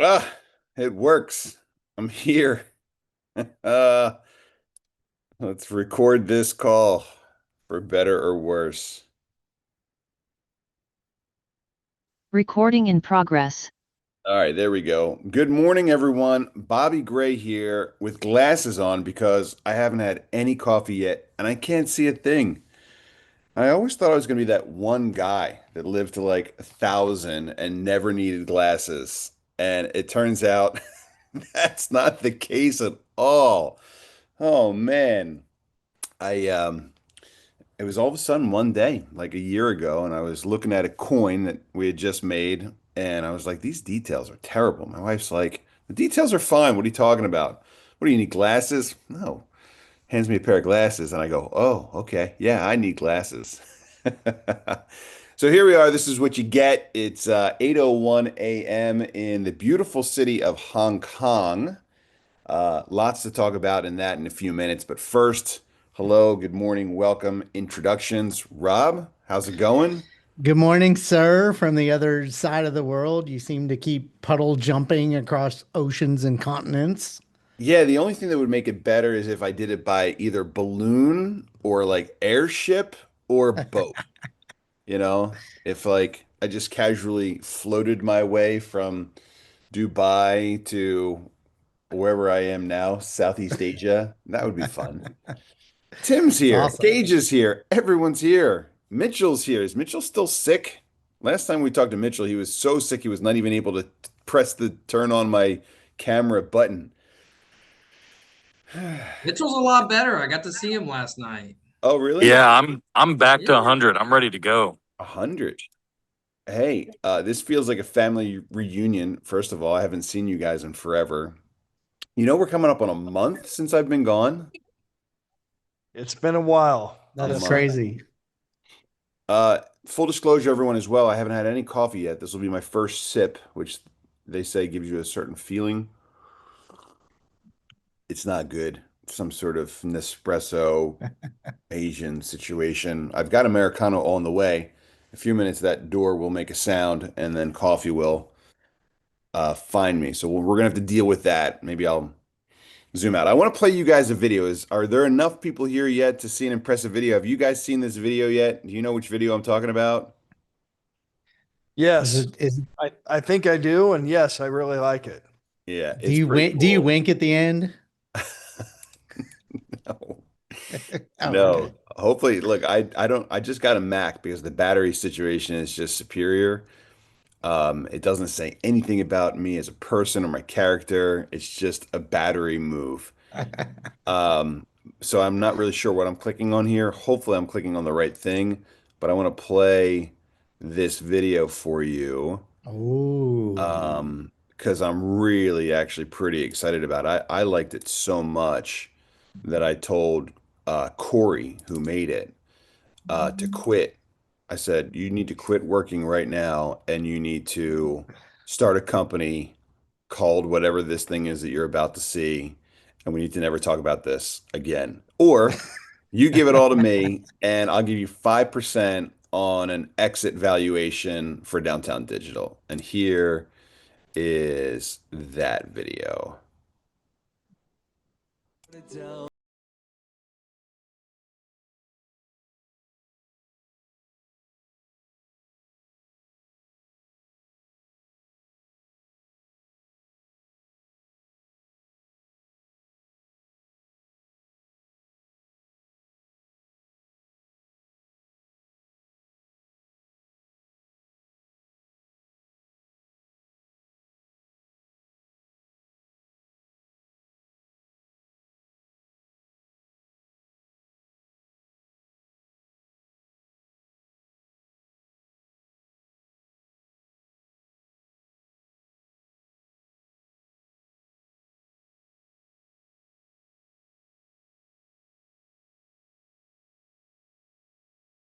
Ah, it works. I'm here. Uh, let's record this call for better or worse. Recording in progress. All right, there we go. Good morning, everyone. Bobby Gray here with glasses on because I haven't had any coffee yet and I can't see a thing. I always thought I was going to be that one guy that lived to like 1,000 and never needed glasses. And it turns out that's not the case at all. Oh man. I it was all of a sudden one day, like a year ago, and I was looking at a coin that we had just made, and I was like, these details are terrible. My wife's like, the details are fine. What are you talking about? What do you need glasses? No. Hands me a pair of glasses, and I go, oh, okay. Yeah, I need glasses. So here we are. This is what you get. It's 8:01 a.m. in the beautiful city of Hong Kong. Lots to talk about in that in a few minutes. But first, hello, good morning, welcome, introductions. Rob, how's it going? Good morning, sir, from the other side of the world. You seem to keep puddle jumping across oceans and continents. Yeah, the only thing that would make it better is if I did it by either balloon or like airship or boat. You know, if like I just casually floated my way from Dubai to wherever I am now, Southeast Asia, that would be fun. Tim's It's here. awesome. Gage is here. Everyone's here. Mitchell's here. Is Mitchell still sick? Last time we talked to Mitchell, he was so sick he was not even able to press the turn on my camera button. Mitchell's a lot better. I got to see him last night. Oh, really? Yeah, I'm back to Yeah. 100. I'm ready to go. 100. Hey, this feels like a family reunion. First of all, I haven't seen you guys in forever. You know, we're coming up on a month since I've been gone. It's been a while. A That's Yes. month. crazy. Full disclosure, everyone, as well, I haven't had any coffee yet. This will be my first sip, which they say gives you a certain feeling. It's not good. It's some sort of Nespresso Asian situation. I've got Americano on the way. A few minutes, that door will make a sound, and then coffee will find me. So we're gonna have to deal with that. Maybe I'll zoom out. I want to play you guys a video. Are there enough people here yet to see an impressive video? Have you guys seen this video yet? Do you know which video I'm talking about? Is Yes. it is I think I do. And yes, I really like it. Yeah, do it's you pretty wink do you cool. wink at the end? No. Oh, No. okay. Hopefully, look, I just got a Mac because the battery situation is just superior. It doesn't say anything about me as a person or my character. It's just a battery move. Um, so I'm not really sure what I'm clicking on here. Hopefully I'm clicking on the right thing, but I want to play this video for you. Oh. Because I'm really actually pretty excited about it. I liked it so much that I told Corey, who made it, to quit. I said, you need to quit working right now and you need to start a company called whatever this thing is that you're about to see. And we need to never talk about this again. Or you give it all to me and I'll give you 5% on an exit valuation for Downtown Digital. And here is that video.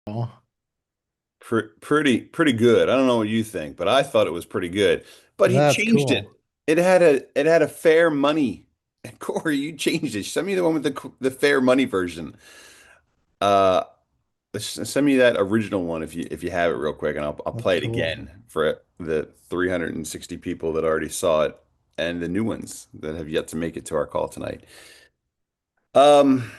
Oh, Pretty good. I don't know what you think, but I thought it was pretty good. But he that's changed it. cool. It had a fair money. Corey, you changed it. Send me the one with the fair money version. Uh, send me that original one if you have it real quick, and I'll That's play it cool. again for the 360 people that already saw it. and the new ones that have yet to make it to our call tonight. Um,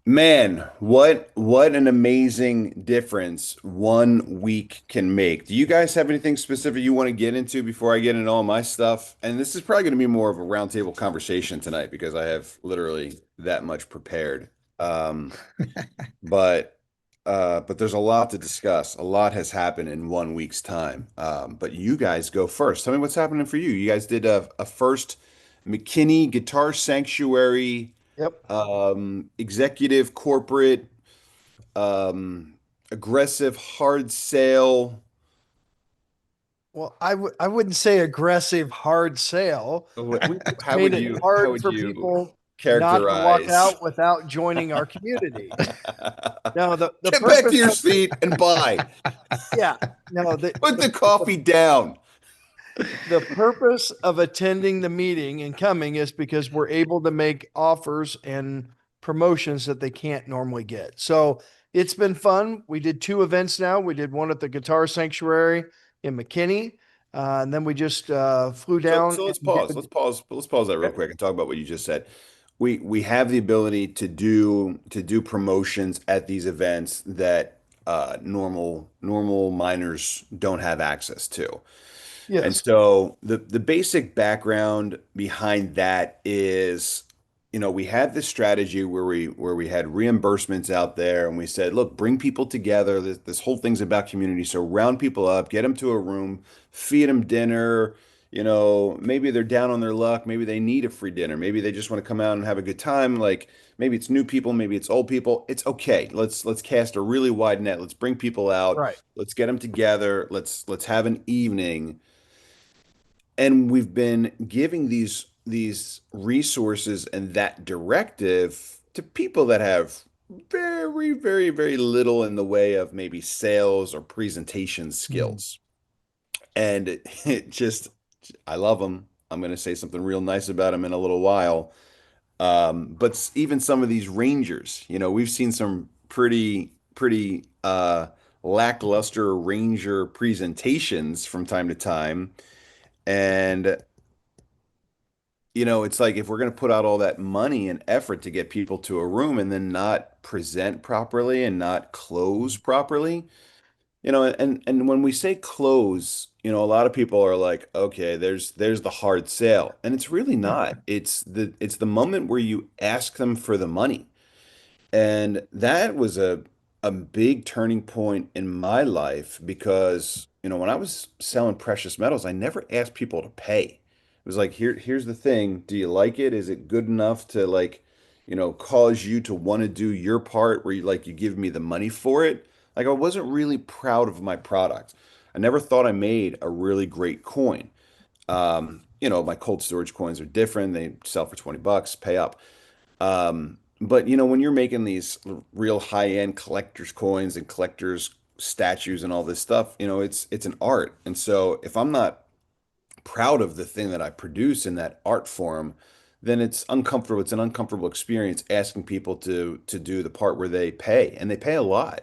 Man, what an amazing difference 1 week can make. Do you guys have anything specific you want to get into before I get into all my stuff? And this is probably going to be more of a roundtable conversation tonight because I have literally that much prepared. Um, but but there's a lot to discuss. A lot has happened in 1 week's time. But you guys go first. Tell me what's happening for you. You guys did a first McKinney Guitar Sanctuary Yep. executive, corporate, um, aggressive, hard sale. Well, I wouldn't say aggressive hard sale. We just How made would it you hard for you people not to walk characterize? out without joining our community. No, the Get back to purpose your of, seat and buy. yeah, no, Put the coffee down. the purpose of attending the meeting and coming is because we're able to make offers and promotions that they can't normally get. So it's been fun. We did 2 events now. We did one at the Guitar Sanctuary in McKinney, and then we just flew So down. so let's And pause. Let's pause that real quick and talk about what you just said. We have the ability to do promotions at these events that normal miners don't have access to. And yes, so the basic background behind that is, we had this strategy where we had reimbursements out there, and we said, look, bring people together. This whole thing's about community. So round people up, get them to a room, feed them dinner. Maybe they're down on their luck. Maybe they need a free dinner. Maybe they just want to come out and have a good time. Like maybe it's new people, maybe it's old people. It's okay. Let's cast a really wide net. Let's bring people out. right. Let's get them together. Let's have an evening, and we've been giving these resources and that directive to people that have very, very, very little in the way of maybe sales or presentation Mm. skills. And it just, I love them. I'm going to say something real nice about them in a little while. But even some of these rangers, we've seen some pretty lackluster ranger presentations from time to time. And it's like if we're going to put out all that money and effort to get people to a room and then not present properly and not close properly, and when we say close, a lot of people are like, okay, there's the hard sale, and it's really not. It's the moment where you ask them for the money. And that was a big turning point in my life because, when I was selling precious metals, I never asked people to pay. It was like, here's the thing. Do you like it? Is it good enough to like, cause you to want to do your part where you give me the money for it? Like I wasn't really proud of my product. I never thought I made a really great coin. My cold storage coins are different. They sell for 20 bucks, pay up. But when you're making these real high-end collectors coins and collectors statues and all this stuff, it's an art. And so if I'm not proud of the thing that I produce in that art form, then it's uncomfortable. It's an uncomfortable experience asking people to do the part where they pay, and they pay a lot.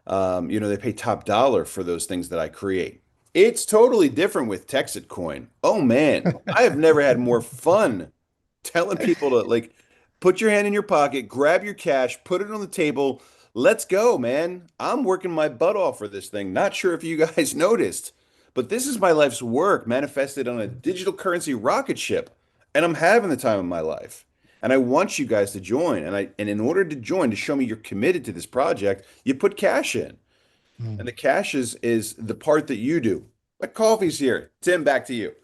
They pay top dollar for those things that I create. It's totally different with Texit Coin. Oh man, I have never had more fun telling people to like put your hand in your pocket, grab your cash, put it on the table. Let's go, man. I'm working my butt off for this thing. Not sure if you guys noticed, but this is my life's work manifested on a digital currency rocket ship, and I'm having the time of my life. And I want you guys to join. And in order to join, to show me you're committed to this project, you put cash in. And Mm. the cash is the part that you do. Like coffee's here. Tim, back to you.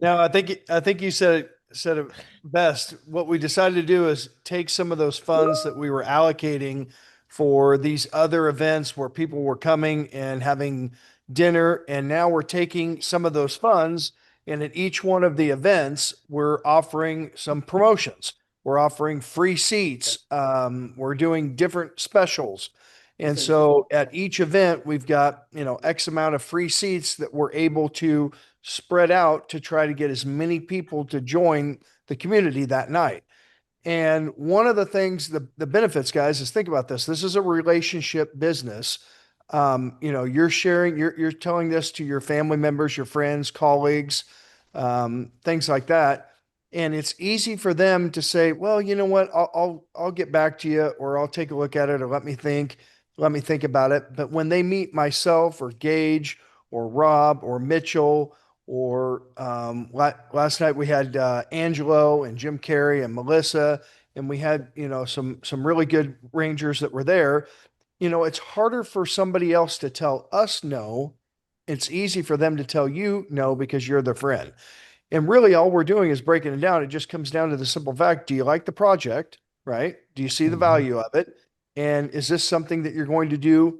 Now, I think you said it best. What we decided to do is take some of those funds that we were allocating for these other events where people were coming and having dinner, and now we're taking some of those funds, and at each one of the events, we're offering some promotions. We're offering free seats. We're doing different specials. And so at each event, we've got, X amount of free seats that we're able to spread out to try to get as many people to join the community that night. And one of the things, the benefits, guys, is think about this. This is a relationship business. You're sharing, you're telling this to your family members, your friends, colleagues. things like that. And it's easy for them to say, well, you know what, I'll get back to you, or I'll take a look at it, or let me think about it. But when they meet myself or Gage or Rob or Mitchell, or last night we had Angelo and Jim Carey and Melissa, and we had, some really good Rangers that were there. It's harder for somebody else to tell us no. It's easy for them to tell you no because you're their friend. And really, all we're doing is breaking it down. It just comes down to the simple fact: do you like the project? Right? Do you see the Mhm. value of it? And is this something that you're going to do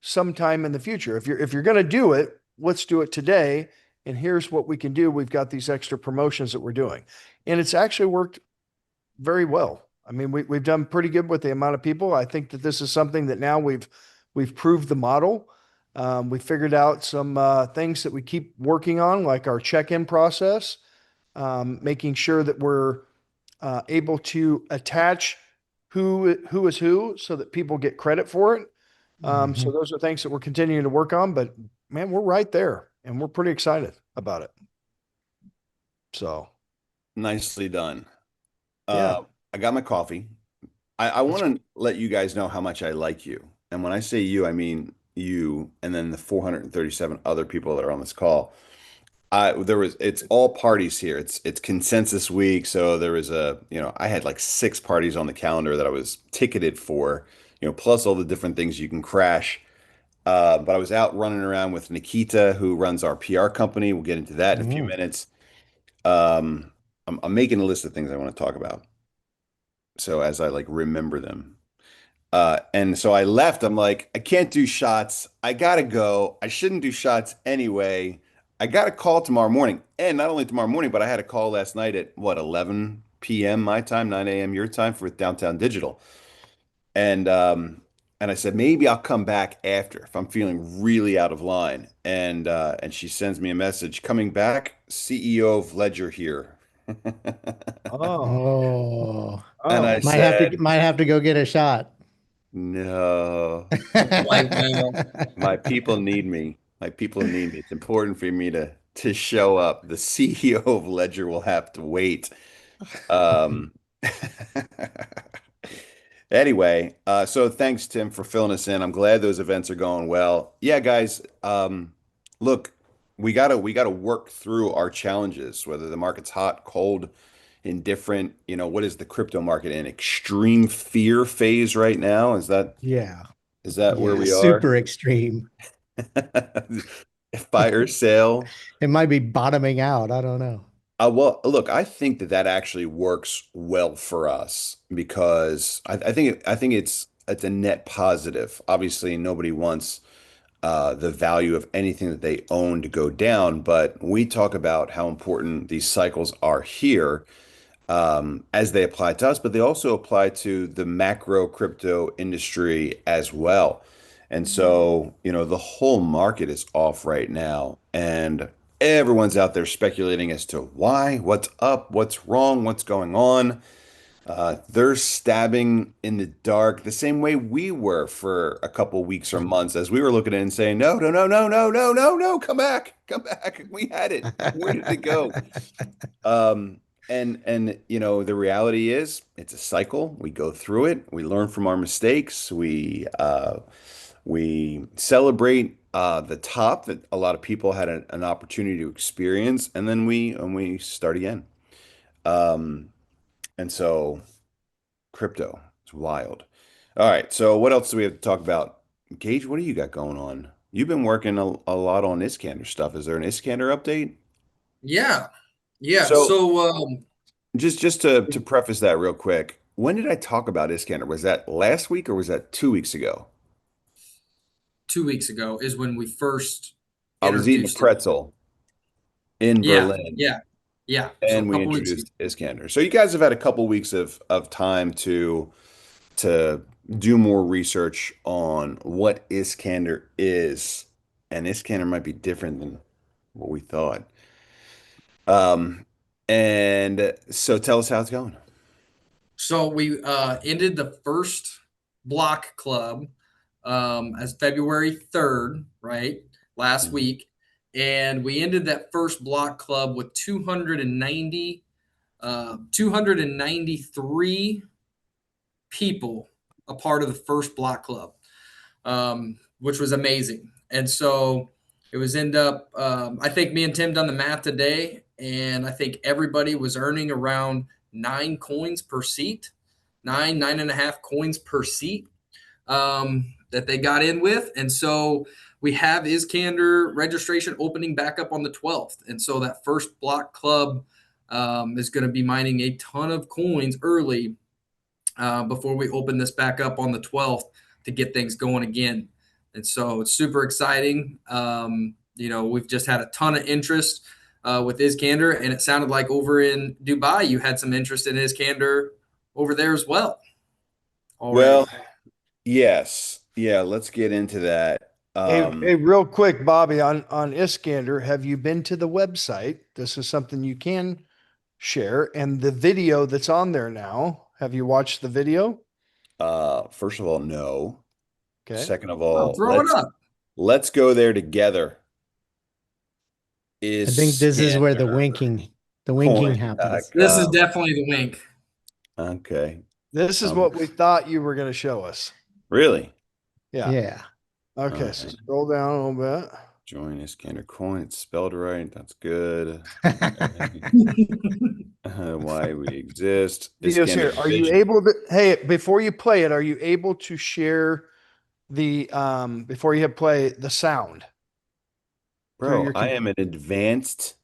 sometime in the future? If you're going to do it, let's do it today. And here's what we can do. We've got these extra promotions that we're doing, and it's actually worked very well. I mean, we've done pretty good with the amount of people. I think that this is something that now we've proved the model. We figured out some things that we keep working on, like our check-in process, making sure that we're able to attach who is who, so that people get credit for it. So Mhm. those are things that we're continuing to work on. But man, we're right there, and we're pretty excited about it. So Nicely done. yeah, I got my coffee. I that's want to let you guys know how much I like you. And when I say you, I mean you and then the 437 other people that are on this call. It's all parties here. It's consensus week. So there was I had like 6 parties on the calendar that I was ticketed for, plus all the different things you can crash. But I was out running around with Nikita, who runs our PR company. We'll get into that in a few Mm. minutes. Um, I'm making a list of things I want to talk about. So as I like remember them. And so I left. I'm like, I can't do shots. I gotta go. I shouldn't do shots anyway. I got a call tomorrow morning. And not only tomorrow morning, but I had a call last night at what, 11 p.m. my time, 9 a.m. your time for Downtown Digital. And I said, maybe I'll come back after if I'm feeling really out of line. And she sends me a message coming back, CEO of Ledger here. oh Oh, And I oh said, might have to go get a shot. no. Blackmail. My people need me. My people need me. It's important for me to show up. The CEO of Ledger will have to wait. Um, anyway, so thanks, Tim, for filling us in. I'm glad those events are going well. Yeah, guys, look, we gotta work through our challenges, whether the market's hot, cold, indifferent. What is the crypto market in? Extreme fear phase right now? Yeah, Is that where yeah, we are? super extreme. Fire sale. It might be bottoming out. I don't know. Well, look, I think that actually works well for us because I think it's a net positive. Obviously, nobody wants the value of anything that they own to go down, but we talk about how important these cycles are here as they apply to us, but they also apply to the macro crypto industry as well. And so, the whole market is off right now, and everyone's out there speculating as to why, what's up, what's wrong, what's going on. They're stabbing in the dark the same way we were for a couple weeks or months as we were looking at it and saying, no, no, no, no, no, no, no, no, come back, come back. We had it. Where did it go? Um, and the reality is it's a cycle. We go through it. We learn from our mistakes. We celebrate the top that a lot of people had an opportunity to experience, and then we start again. Um, and so crypto is wild. All right, so what else do we have to talk about? Gage, what do you got going on? You've been working a lot on Iskander stuff. Is there an Iskander update? Yeah. Yeah. So So just to preface that real quick, when did I talk about Iskander? Was that last week or was that 2 weeks ago? 2 weeks ago is when we first I was eating a introduced it. pretzel in Yeah. Berlin Yeah. Yeah. So a and we couple weeks ago. introduced Iskander. So you guys have had a couple weeks of time to do more research on what Iskander is, and Iskander might be different than what we thought. Um, and so tell us how it's going. So we ended the first block club as February 3rd, right? Last Mhm. week. and we ended that first block club with 293 people a part of the first block club, which was amazing. And so it was I think me and Tim done the math today, and I think everybody was earning around 9 coins per seat, 9.5 coins per seat that they got in with. And so we have Iscander registration opening back up on the 12th. And so that first block club is going to be mining a ton of coins early before we open this back up on the 12th to get things going again. And so it's super exciting. We've just had a ton of interest with Iscander, and it sounded like over in Dubai, you had some interest in Iscander over there as well. Well, yes. Yeah, let's get into that. Hey, real quick, Bobby, on Iscander, have you been to the website? This is something you can share. And the video that's on there now, have you watched the video? First of all, no. Okay. Second of all, throw it up. Let's go there together. I think this is where the winking happens. This is definitely the wink. Okay. This is what we thought you were going to show us. Really? Yeah. Yeah. Okay. So scroll down a little bit. Join Iscander coin. It's spelled right. That's good. Why we exist. Videos here. Are you able to, hey, before you play it, are you able to share the, before you hit play, the sound? Bro, I am an advanced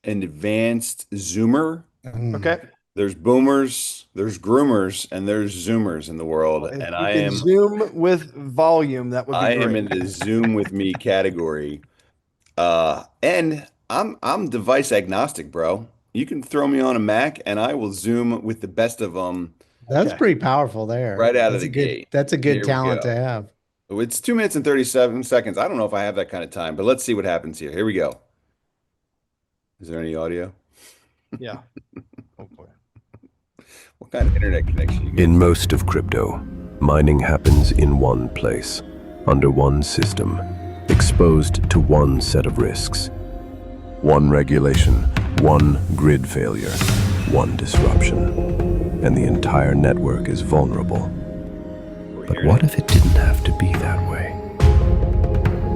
zoomer. Okay. There's boomers, there's groomers, and there's zoomers in the world. If And you I can am zoom with volume. That would be I great. am in the Zoom with me category. And I'm device agnostic, bro. You can throw me on a Mac and I will zoom with the best of them. That's pretty powerful there. Right out of That's the a good, gate. That's a good Here we talent go. to have. It's 2 minutes and 37 seconds. I don't know if I have that kind of time, but let's see what happens here. Here we go. Is there any audio? Yeah. Hopefully. What kind of internet connection you get? In most of crypto, mining happens in one place, under one system, exposed to one set of risks. One regulation, one grid failure, one disruption, and the entire network is vulnerable. But what if it didn't have to be that way?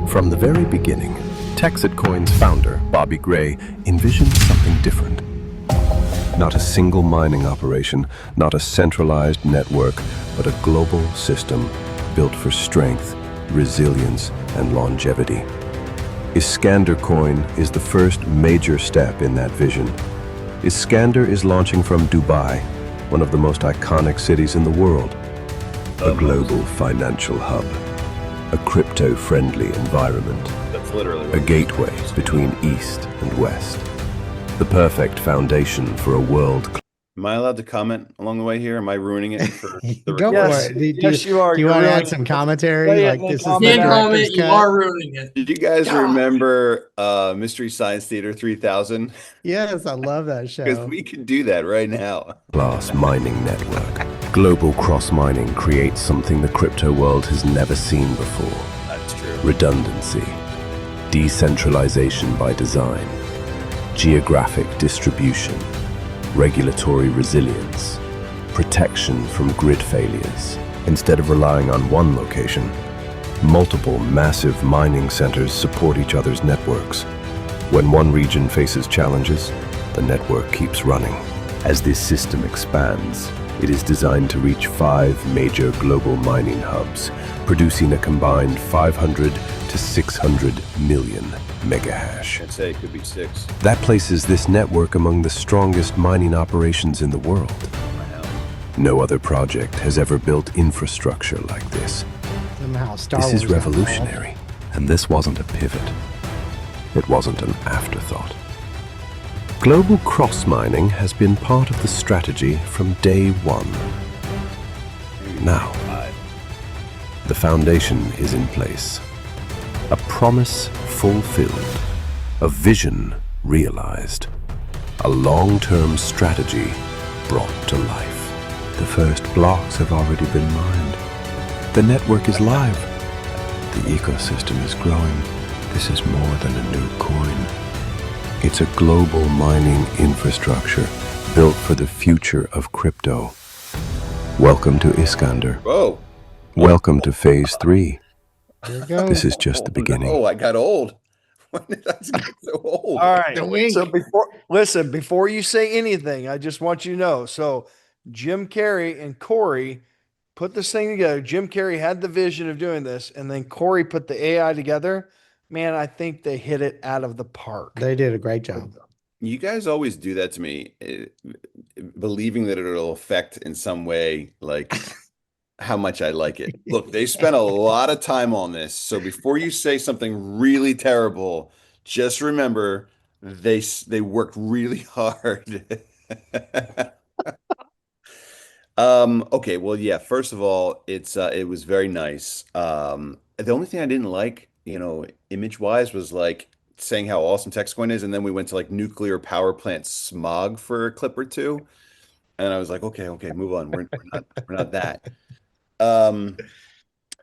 From the very beginning, TEXITcoin's founder, Bobby Gray, envisioned something different. Not a single mining operation, not a centralized network, but a global system built for strength, resilience, and longevity. Iscander Coin is the first major step in that vision. Iscander is launching from Dubai, one of the most iconic cities in the world. A global financial hub, a crypto-friendly environment, That's literally a gateway between East and West. The perfect foundation for a world. Am I allowed to comment along the way here? Am I ruining it for the Go recording? for it. Yes, you are. Do you You're want to add ruining some it. commentary? Play it Like and this is comment. the Can't director's comment. You cut? are ruining it. Did you guys remember Mystery Science Theater 3000? Yes, I love that Because show. we can do that right now. Class mining network. Global cross-mining creates something the crypto world has never seen before. That's true. Redundancy, decentralization by design, geographic distribution, regulatory resilience, protection from grid failures. Instead of relying on one location, multiple massive mining centers support each other's networks. When one region faces challenges, the network keeps running. As this system expands, it is designed to reach 5 major global mining hubs, producing a combined 500 to 600 million megahash. I'd say it could be 6. That places this network among the strongest mining operations in the world. No other project has ever built infrastructure like this. Somehow Star This Wars is got revolutionary, and this wasn't a pivot. It wasn't an afterthought. Global cross-mining has been part of the strategy from day one. Now, the foundation is in place. A promise fulfilled. A vision realized. A long-term strategy brought to life. The first blocks have already been mined. The network is live. The ecosystem is growing. This is more than a new coin. It's a global mining infrastructure built for the future of crypto. Welcome to Iscander. Whoa. Welcome to Phase 3. Here we go. This is just the beginning. Oh, I got old. When did I get so old? All right. The wink. So before you say anything, I just want you to know. So Jim Carrey and Corey put this thing together. Jim Carrey had the vision of doing this, and then Corey put the AI together. Man, I think they hit it out of the park. They did a great job. You guys always do that to me, believing that it'll affect in some way, like how much I like it. Look, they spent a lot of time on this. So before you say something really terrible, just remember they worked really hard. Okay, well, yeah, first of all, it was very nice. The only thing I didn't like, image wise was like saying how awesome TexitCoin is, and then we went to like nuclear power plant smog for a clip or two, and I was like, okay, move on. We're not that. Um,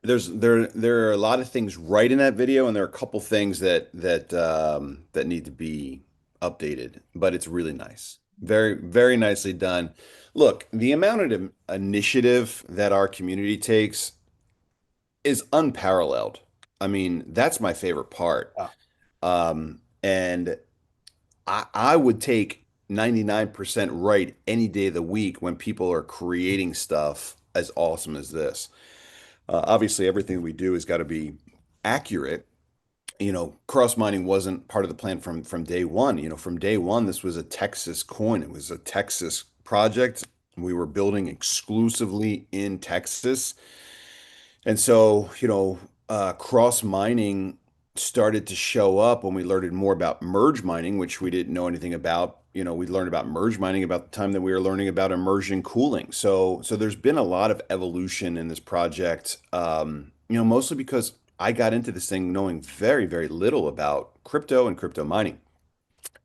there are a lot of things right in that video, and there are a couple things that need to be updated, but it's really nice. Very, very nicely done. Look, the amount of initiative that our community takes is unparalleled. I mean, that's my favorite part. Yeah. And I would take 99% right any day of the week when people are creating stuff as awesome as this. Obviously, everything we do has got to be accurate. Cross mining wasn't part of the plan from day one. From day one, this was a Texas coin. It was a Texas project. We were building exclusively in Texas. And so, cross mining started to show up when we learned more about merge mining, which we didn't know anything about. We learned about merge mining about the time that we were learning about immersion cooling. So there's been a lot of evolution in this project, mostly because I got into this thing knowing very, very little about crypto and crypto mining.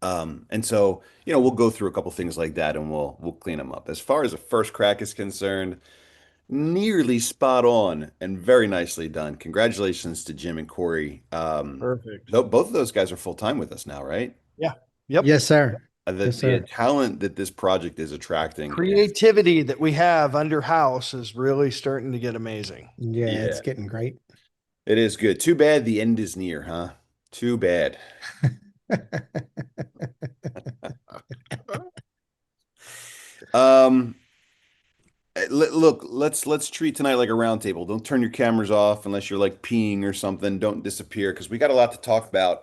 And so, we'll go through a couple things like that and we'll clean them up. As far as the first crack is concerned, nearly spot on and very nicely done. Congratulations to Jim and Corey. Perfect. Both of those guys are full time with us now, right? Yeah. Yep. Yes, sir. The Yes, sir. talent that this project is attracting Creativity that we have under house is really starting to get amazing. Yeah, it's Yeah. getting great. it is good. Too bad the end is near, huh? Too bad. Um, Look, let's treat tonight like a round table. Don't turn your cameras off unless you're like peeing or something. Don't disappear because we got a lot to talk about.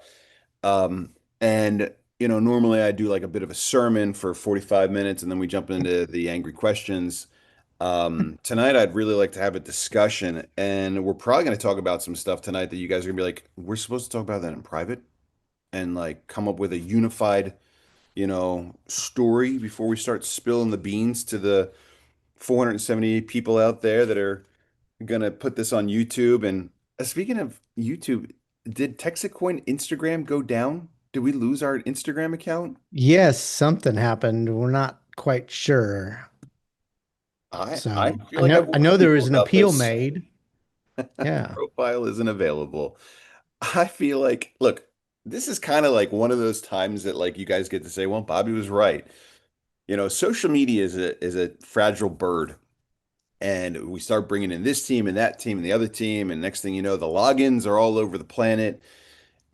And normally I do like a bit of a sermon for 45 minutes and then we jump into the angry questions. Tonight I'd really like to have a discussion, and we're probably going to talk about some stuff tonight that you guys are gonna be like, we're supposed to talk about that in private and like come up with a unified, story before we start spilling the beans to the 478 people out there that are gonna put this on YouTube. And speaking of YouTube, did TexitCoin Instagram go down? Did we lose our Instagram account? Yes, something happened. We're not quite sure. So I feel I like know I've I know warned there people was an about appeal this. made. Yeah. Profile isn't available. I feel like, look, this is kind of like one of those times that like you guys get to say, well, Bobby was right. Social media is a fragile bird. And we start bringing in this team and that team and the other team. And next thing you know, the logins are all over the planet.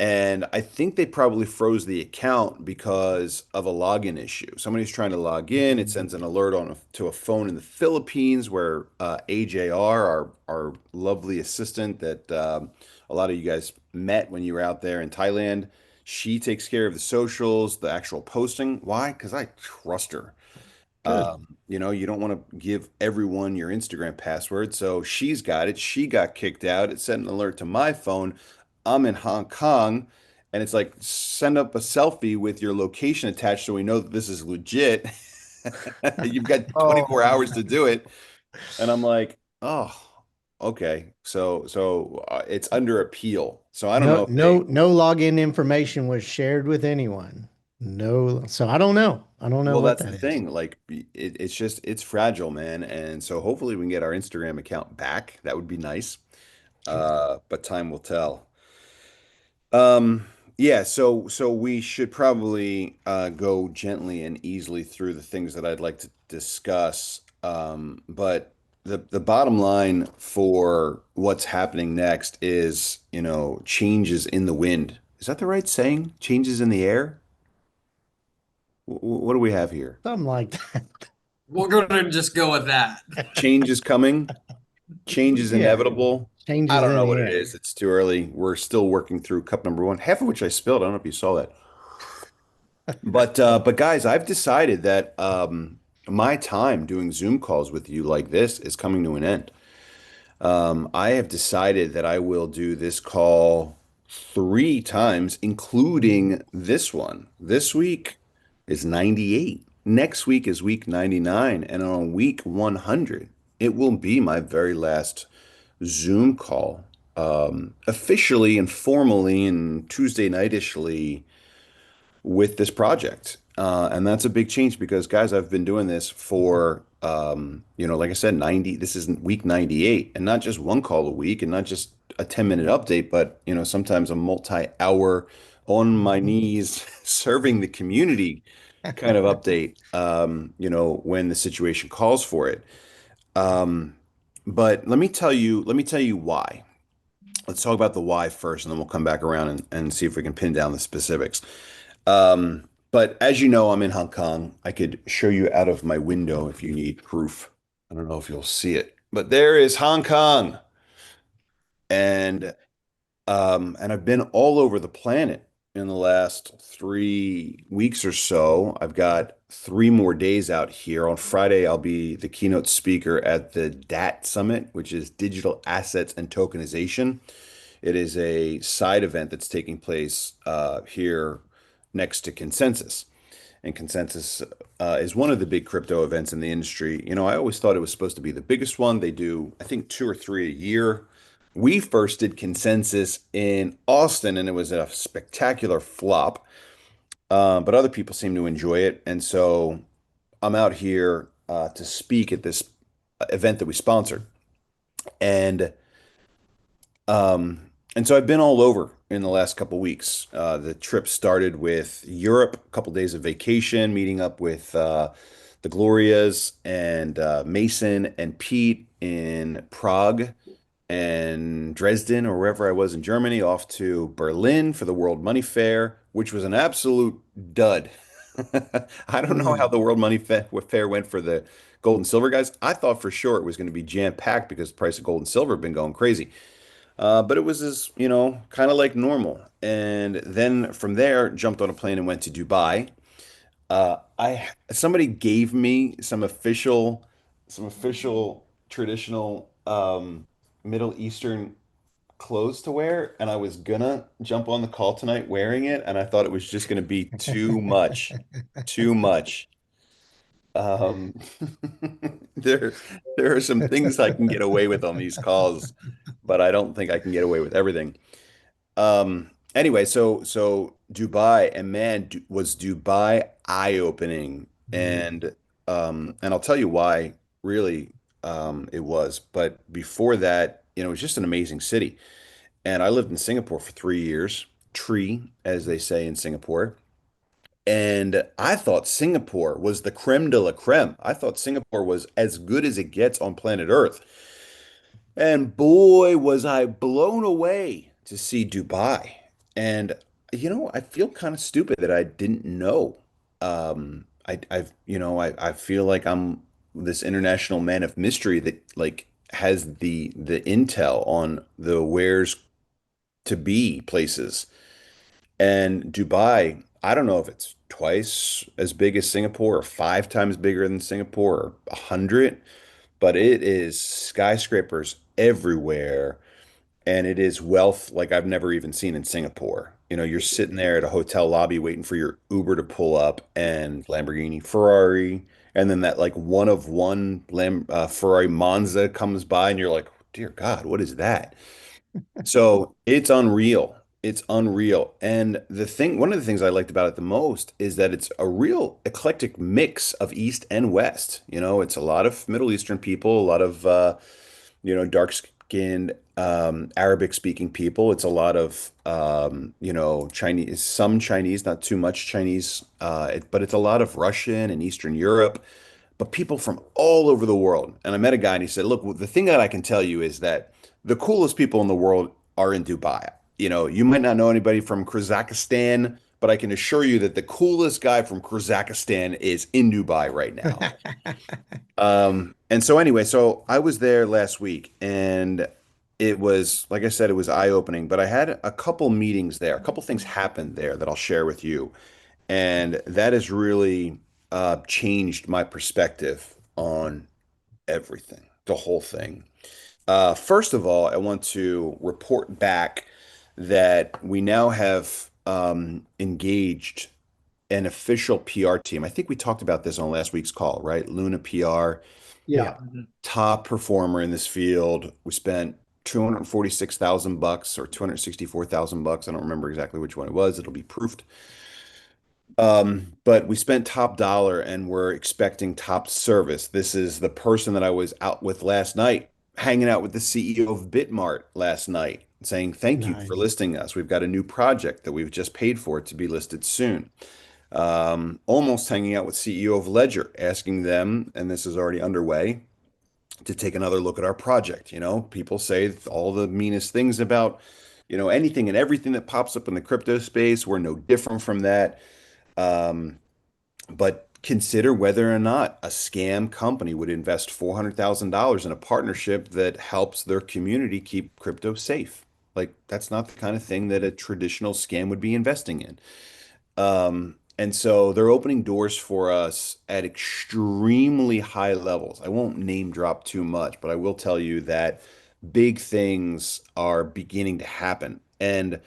And I think they probably froze the account because of a login issue. Somebody's trying to log in. It sends an alert to a phone in the Philippines where AJR, our lovely assistant that a lot of you guys met when you were out there in Thailand, she takes care of the socials, the actual posting. Why? Because I trust her. Good. You don't want to give everyone your Instagram password. So she's got it. She got kicked out. It sent an alert to my phone. I'm in Hong Kong. And it's like, send up a selfie with your location attached so we know that this is legit. You've got 24 hours to do it. And I'm like, oh, okay. So it's under appeal. So I don't know if No login information was shared with anyone. No, so I don't know. I don't know well, what that's that the is. thing. Like, it's fragile, man. And so hopefully we can get our Instagram account back. That would be nice. But time will tell. Um, yeah, so we should probably go gently and easily through the things that I'd like to discuss. But the bottom line for what's happening next is, changes in the wind. Is that the right saying? Changes in the air? What do we have here? Something like We're going to just go with that. Change is coming. Change is Yeah. inevitable. I Changes don't in know the what it air. is. It's too early. We're still working through cup number one, half of which I spilled. I don't know if you saw that. But guys, I've decided that my time doing Zoom calls with you like this is coming to an end. I have decided that I will do this call 3 times, including this one. This week is 98. Next week is week 99, and on week 100, it will be my very last Zoom call. Officially and formally and Tuesday nightishly with this project. And that's a big change because, guys, I've been doing this for, like I said, 90, this is week 98, and not just one call a week and not just a 10-minute update, but, sometimes a multi-hour on my knees serving the community kind of update, when the situation calls for it. But let me tell you why. Let's talk about the why first, and then we'll come back around and see if we can pin down the specifics. But as you know, I'm in Hong Kong. I could show you out of my window if you need proof. I don't know if you'll see it, but there is Hong Kong. And I've been all over the planet in the last 3 weeks or so. I've got 3 more days out here. On Friday, I'll be the keynote speaker at the DAT Summit, which is Digital Assets and Tokenization. It is a side event that's taking place here next to Consensus. And Consensus is one of the big crypto events in the industry. I always thought it was supposed to be the biggest one. They do, I think, 2 or 3 a year. We first did Consensus in Austin, and it was a spectacular flop. But other people seem to enjoy it. And so I'm out here to speak at this event that we sponsored. And um, and so I've been all over in the last couple weeks. The trip started with Europe, a couple days of vacation, meeting up with the Glorias and Mason and Pete in Prague and Dresden or wherever I was in Germany, off to Berlin for the World Money Fair, which was an absolute dud. I don't know how the World Money Fair went for the gold and silver guys. I thought for sure it was going to be jam-packed because the price of gold and silver have been going crazy. But it was as, kind of like normal. And then from there, jumped on a plane and went to Dubai. I somebody gave me some official traditional Middle Eastern clothes to wear, and I was gonna jump on the call tonight wearing it, and I thought it was just gonna be too much, too much. Um, there, there are some things I can get away with on these calls, but I don't think I can get away with everything. Anyway, so Dubai, and man, was Dubai eye-opening, and I'll tell you why, really, it was. But before that, it was just an amazing city. And I lived in Singapore for 3 years, tree, as they say in Singapore. And I thought Singapore was the creme de la creme. I thought Singapore was as good as it gets on planet Earth. And boy, was I blown away to see Dubai. And I feel kind of stupid that I didn't know. I feel like I'm this international man of mystery that like has the intel on the where's to be places. And Dubai, I don't know if it's twice as big as Singapore or 5 times bigger than Singapore or 100, but it is skyscrapers everywhere, and it is wealth like I've never even seen in Singapore. You're sitting there at a hotel lobby waiting for your Uber to pull up, and Lamborghini, Ferrari, and then that like one of one Ferrari Monza comes by, and you're like, dear God, what is that? So it's unreal. It's unreal. And one of the things I liked about it the most is that it's a real eclectic mix of East and West. It's a lot of Middle Eastern people, a lot of, dark African, Arabic speaking people. It's a lot of, Chinese, some Chinese, not too much Chinese, but it's a lot of Russian and Eastern Europe, but people from all over the world. And I met a guy and he said, look, the thing that I can tell you is that the coolest people in the world are in Dubai. You might not know anybody from Kazakhstan, but I can assure you that the coolest guy from Kazakhstan is in Dubai right now. And so anyway, so I was there last week and it was, like I said, it was eye-opening, but I had a couple meetings there. A couple things happened there that I'll share with you. And that has really changed my perspective on everything, the whole thing. First of all, I want to report back that we now have engaged an official PR team. I think we talked about this on last week's call, right? Luna PR, Yeah. top performer in this field. We spent 246,000 bucks or 264,000 bucks. I don't remember exactly which one it was. It'll be proofed. But we spent top dollar and we're expecting top service. This is the person that I was out with last night, hanging out with the CEO of Bitmart last night, saying, thank you for Nice. listing us. We've got a new project that we've just paid for to be listed soon. Almost hanging out with CEO of Ledger, asking them, and this is already underway, to take another look at our project. People say all the meanest things about, anything and everything that pops up in the crypto space. We're no different from that. Um, but consider whether or not a scam company would invest $400,000 in a partnership that helps their community keep crypto safe. Like, that's not the kind of thing that a traditional scam would be investing in. And so they're opening doors for us at extremely high levels. I won't name drop too much, but I will tell you that big things are beginning to happen. And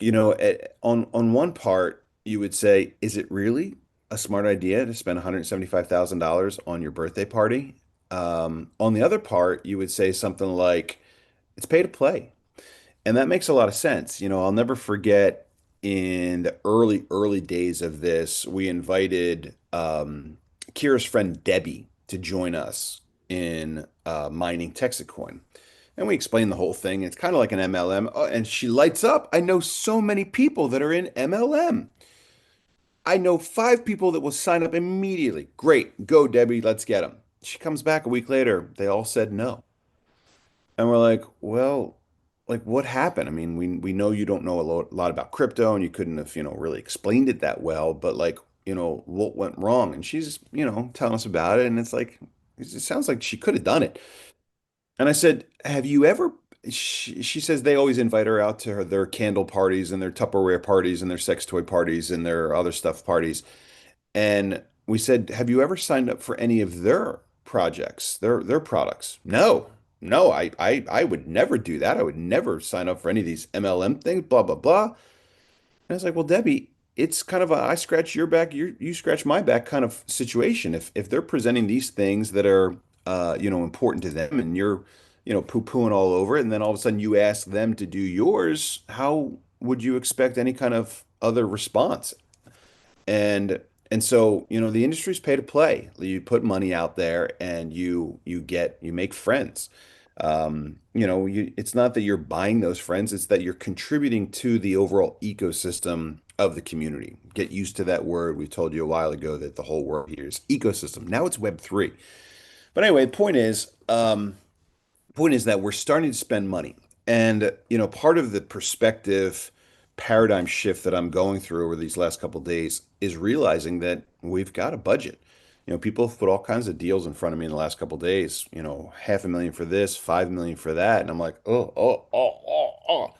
on one part, you would say, is it really a smart idea to spend $175,000 on your birthday party? On the other part, you would say something like, it's pay to play. And that makes a lot of sense. I'll never forget in the early days of this, we invited Kira's friend Debbie to join us in mining Texitcoin. And we explained the whole thing. It's kind of like an MLM. Oh, and she lights up. I know so many people that are in MLM. I know 5 people that will sign up immediately. Great. Go, Debbie. Let's get them. She comes back a week later. They all said no. And we're like, well, like what happened? I mean, we know you don't know a lot about crypto and you couldn't have, really explained it that well, but like, what went wrong? And she's, telling us about it. And it's like, it sounds like she could have done it. And I said, have you ever? She says they always invite her out to their candle parties and their Tupperware parties and their sex toy parties and their other stuff parties. And we said, have you ever signed up for any of their projects, their products? No, no, I would never do that. I would never sign up for any of these MLM things, blah, blah, blah. And I was like, well, Debbie, it's kind of a I scratch your back, you scratch my back kind of situation. If they're presenting these things that are important to them and you're, poo-pooing all over it, and then all of a sudden you ask them to do yours, how would you expect any kind of other response? And and so, the industry's pay to play. You put money out there and you make friends. It's not that you're buying those friends, it's that you're contributing to the overall ecosystem of the community. Get used to that word. We told you a while ago that the whole word here is ecosystem. Now it's Web3. But anyway, the point is that we're starting to spend money. And, part of the perspective paradigm shift that I'm going through over these last couple of days is realizing that we've got a budget. People have put all kinds of deals in front of me in the last couple of days, 500,000 for this, 5 million for that. And I'm like, oh, oh, oh, oh, oh.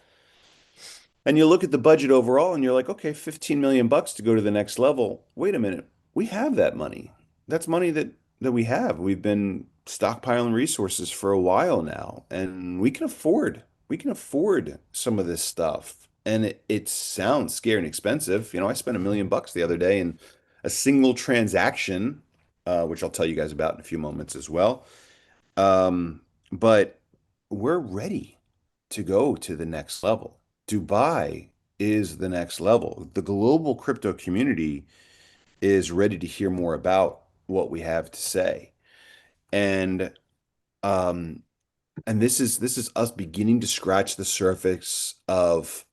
And you look at the budget overall and you're like, okay, 15 million bucks to go to the next level. Wait a minute. We have that money. That's money that we have. We've been stockpiling resources for a while now, and we can afford some of this stuff. And it sounds scary and expensive. I spent $1 million the other day in a single transaction, which I'll tell you guys about in a few moments as well. But we're ready to go to the next level. Dubai is the next level. The global crypto community is ready to hear more about what we have to say. And um, And this is us beginning to scratch the surface of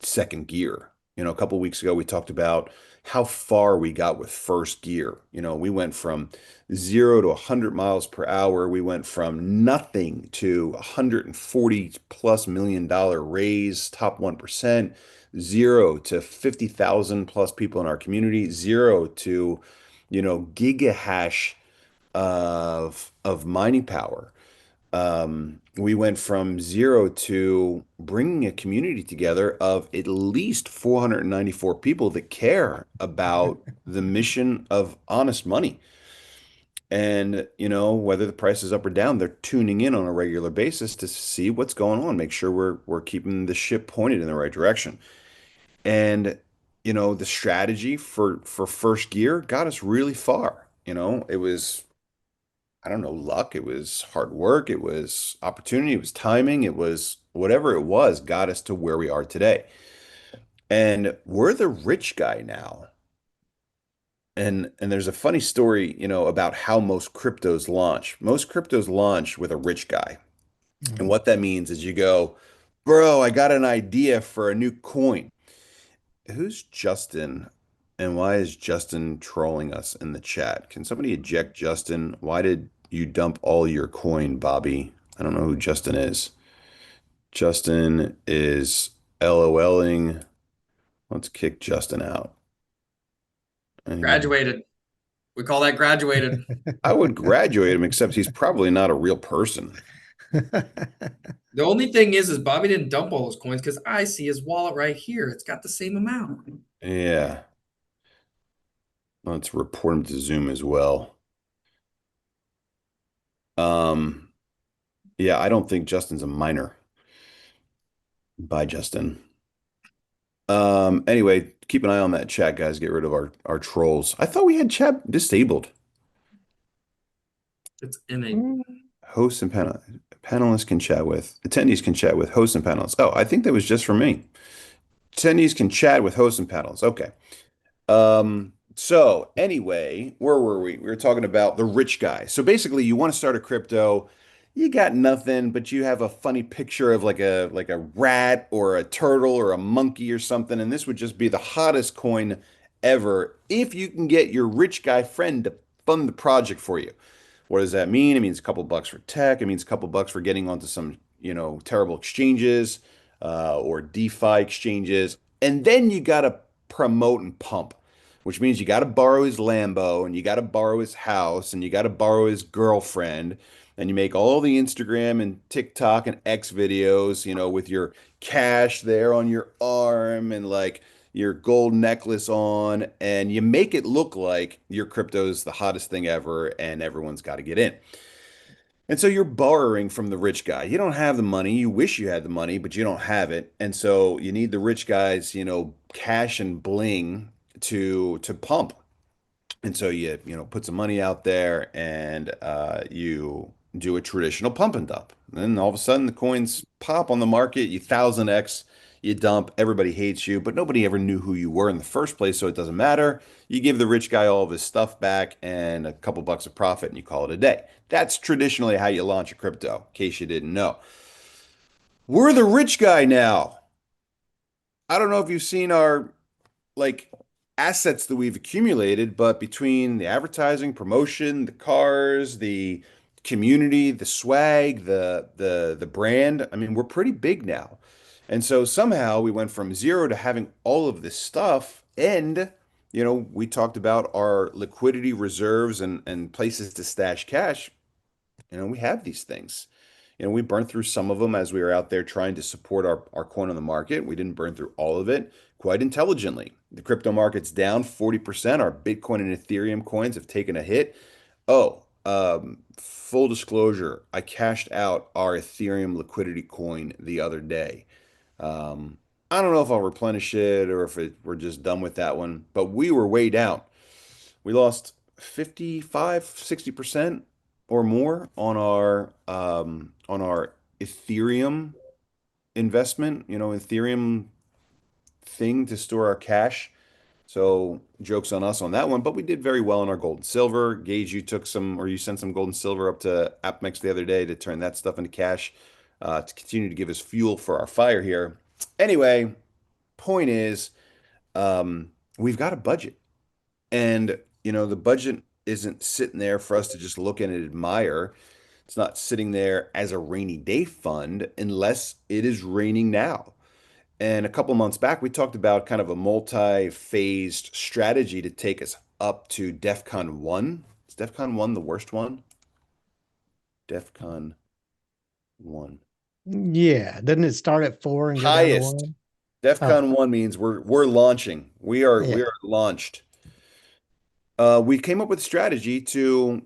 second gear. A couple weeks ago we talked about how far we got with first gear. We went from 0 to 100 miles per hour. We went from nothing to 140+ million dollar raise, top 1%, 0 to 50,000 plus people in our community, 0 to, gigahash of mining power. We went from 0 to bringing a community together of at least 494 people that care about the mission of honest money. And, whether the price is up or down, they're tuning in on a regular basis to see what's going on, make sure we're keeping the ship pointed in the right direction. And, the strategy for first gear got us really far. It was, I don't know, luck, it was hard work, it was opportunity, it was timing, it was whatever it was, got us to where we are today. And we're the rich guy now. And there's a funny story, about how most cryptos launch. Most cryptos launch with a rich guy. And Mhm. what that means is you go, bro, I got an idea for a new coin. Who's Justin? And why is Justin trolling us in the chat? Can somebody eject Justin? Why did you dump all your coin, Bobby? I don't know who Justin is. Justin is LOLing. Let's kick Justin out. Anybody? Graduated. We call that graduated. I would graduate him, except he's probably not a real person. The only thing is Bobby didn't dump all those coins because I see his wallet right here. It's got the same amount. Yeah. Let's report him to Zoom as well. Um, yeah, I don't think Justin's a miner. Bye, Justin. Anyway, keep an eye on that chat, guys. Get rid of our trolls. I thought we had chat disabled. It's innate. Hosts and panelists can chat with. Attendees can chat with hosts and panelists. Oh, I think that was just for me. Attendees can chat with hosts and panels. Okay. So anyway, where were we? We were talking about the rich guy. So basically, you want to start a crypto, you got nothing, but you have a funny picture of like a rat or a turtle or a monkey or something, and this would just be the hottest coin ever if you can get your rich guy friend to fund the project for you. What does that mean? It means a couple bucks for tech. It means a couple bucks for getting onto some, terrible exchanges, or DeFi exchanges. And then you got to promote and pump, which means you got to borrow his Lambo and you got to borrow his house and you got to borrow his girlfriend. And you make all the Instagram and TikTok and X videos, with your cash there on your arm and like your gold necklace on, and you make it look like your crypto is the hottest thing ever and everyone's got to get in. And so you're borrowing from the rich guy. You don't have the money. You wish you had the money, but you don't have it. And so you need the rich guy's, cash and bling to pump. And so you put some money out there and you do a traditional pump and dump. And then all of a sudden the coins pop on the market, you 1000x, you dump, everybody hates you, but nobody ever knew who you were in the first place, so it doesn't matter. You give the rich guy all of his stuff back and a couple bucks of profit and you call it a day. That's traditionally how you launch a crypto, in case you didn't know. We're the rich guy now. I don't know if you've seen our like assets that we've accumulated, but between the advertising, promotion, the cars, the community, the swag, the brand, I mean, we're pretty big now. And so somehow we went from 0 to having all of this stuff. And, we talked about our liquidity reserves and places to stash cash. We have these things. We burned through some of them as we were out there trying to support our coin on the market. We didn't burn through all of it quite intelligently. The crypto market's down 40%. Our Bitcoin and Ethereum coins have taken a hit. Oh, full disclosure, I cashed out our Ethereum liquidity coin the other day. I don't know if I'll replenish it or if we're just done with that one, but we were way down. We lost 55, 60% or more on our Ethereum investment, Ethereum thing to store our cash. So jokes on us on that one, but we did very well in our gold and silver. Gage, you took some, or you sent some gold and silver up to AppMex the other day to turn that stuff into cash, to continue to give us fuel for our fire here. Anyway, point is, we've got a budget, and the budget isn't sitting there for us to just look at and admire. It's not sitting there as a rainy day fund unless it is raining now. And a couple months back, we talked about kind of a multi-phased strategy to take us up to DEFCON 1. Is DEFCON 1 the worst one? DEFCON 1. Yeah. Doesn't it start at 4 and go down to Highest. 1? Oh, DEFCON 1 means we're launching. We yeah. are launched. We came up with a strategy to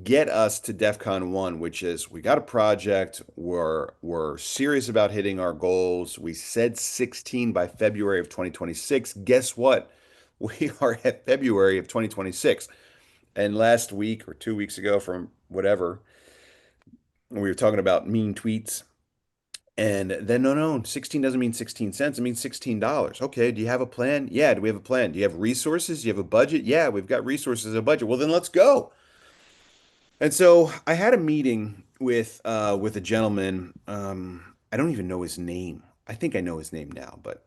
get us to DEFCON 1, which is we got a project, we're serious about hitting our goals. We said 16 by February of 2026. Guess what? We are at February of 2026. And last week or 2 weeks ago from whatever, we were talking about mean tweets. And then, no, 16 doesn't mean 16 cents. It means $16. Okay, do you have a plan? Yeah, do we have a plan? Do you have resources? Do you have a budget? Yeah, we've got resources and a budget. Well, then let's go. And so I had a meeting with a gentleman. I don't even know his name. I think I know his name now, but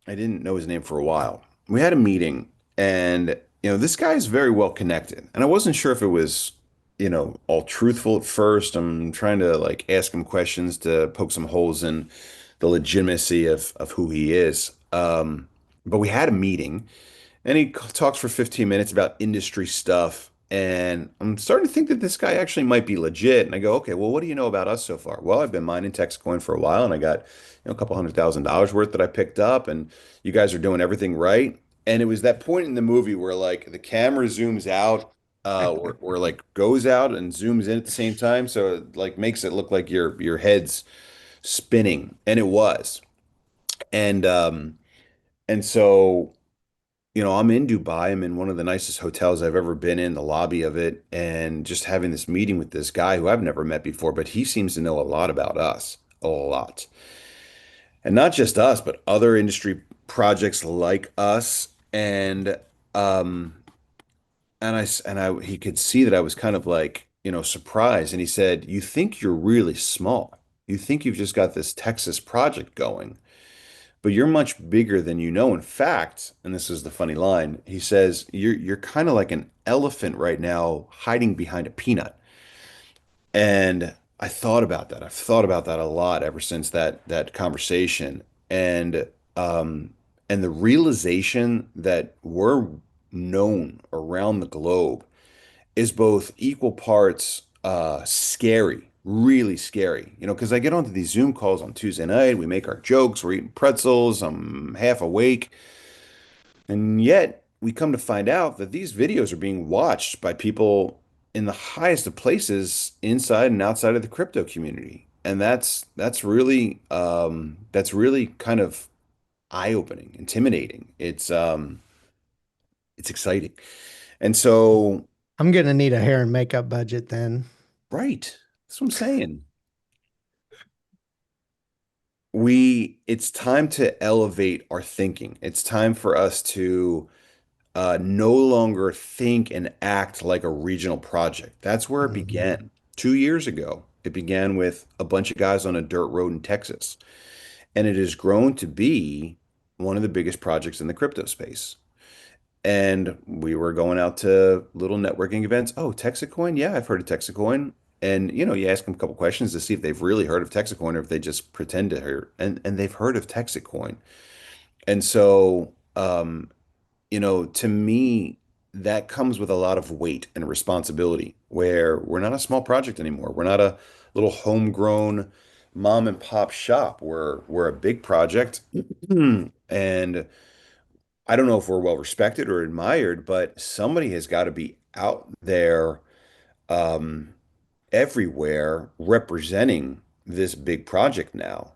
I didn't know his name for a while. We had a meeting, and this guy is very well connected, and I wasn't sure if it was all truthful at first. I'm trying to like ask him questions to poke some holes in the legitimacy of who he is. But we had a meeting, and he talks for 15 minutes about industry stuff. And I'm starting to think that this guy actually might be legit. And I go, okay, well, what do you know about us so far? Well, I've been mining Texitcoin for a while, and I got, a couple $100,000 worth that I picked up, and you guys are doing everything right. And it was that point in the movie where like the camera zooms out, or like goes out and zooms in at the same time, so it like makes it look like your head's spinning, and it was. And so. I'm in Dubai. I'm in one of the nicest hotels I've ever been in, the lobby of it, and just having this meeting with this guy who I've never met before, but he seems to know a lot about us, a lot. And not just us, but other industry projects like us. Um, he could see that I was kind of like, surprised. And he said, "You think you're really small. You think you've just got this Texas project going." But you're much bigger than you know. In fact, and this is the funny line, he says, you're kind of like an elephant right now hiding behind a peanut. And I thought about that. I've thought about that a lot ever since that conversation. And and the realization that we're known around the globe is both equal parts scary, really scary. Because I get onto these Zoom calls on Tuesday night, we make our jokes, we're eating pretzels, I'm half awake, and yet we come to find out that these videos are being watched by people in the highest of places inside and outside of the crypto community. And that's really kind of eye-opening, intimidating. It's exciting. And so, I'm gonna need a hair and makeup budget then. right, that's what I'm saying. It's time to elevate our thinking. It's time for us to no longer think and act like a regional project. That's where it Mhm. began 2 years ago. It began with a bunch of guys on a dirt road in Texas, and it has grown to be one of the biggest projects in the crypto space. And we were going out to little networking events. Oh, Texitcoin? Yeah, I've heard of Texitcoin. And you ask them a couple questions to see if they've really heard of Texitcoin or if they just pretend to hear. And they've heard of Texitcoin. And so, to me, that comes with a lot of weight and responsibility, where we're not a small project anymore. We're not a little homegrown mom and pop shop. We're a big project. And I don't know if we're well respected or admired, but somebody has got to be out there, um, everywhere representing this big project now,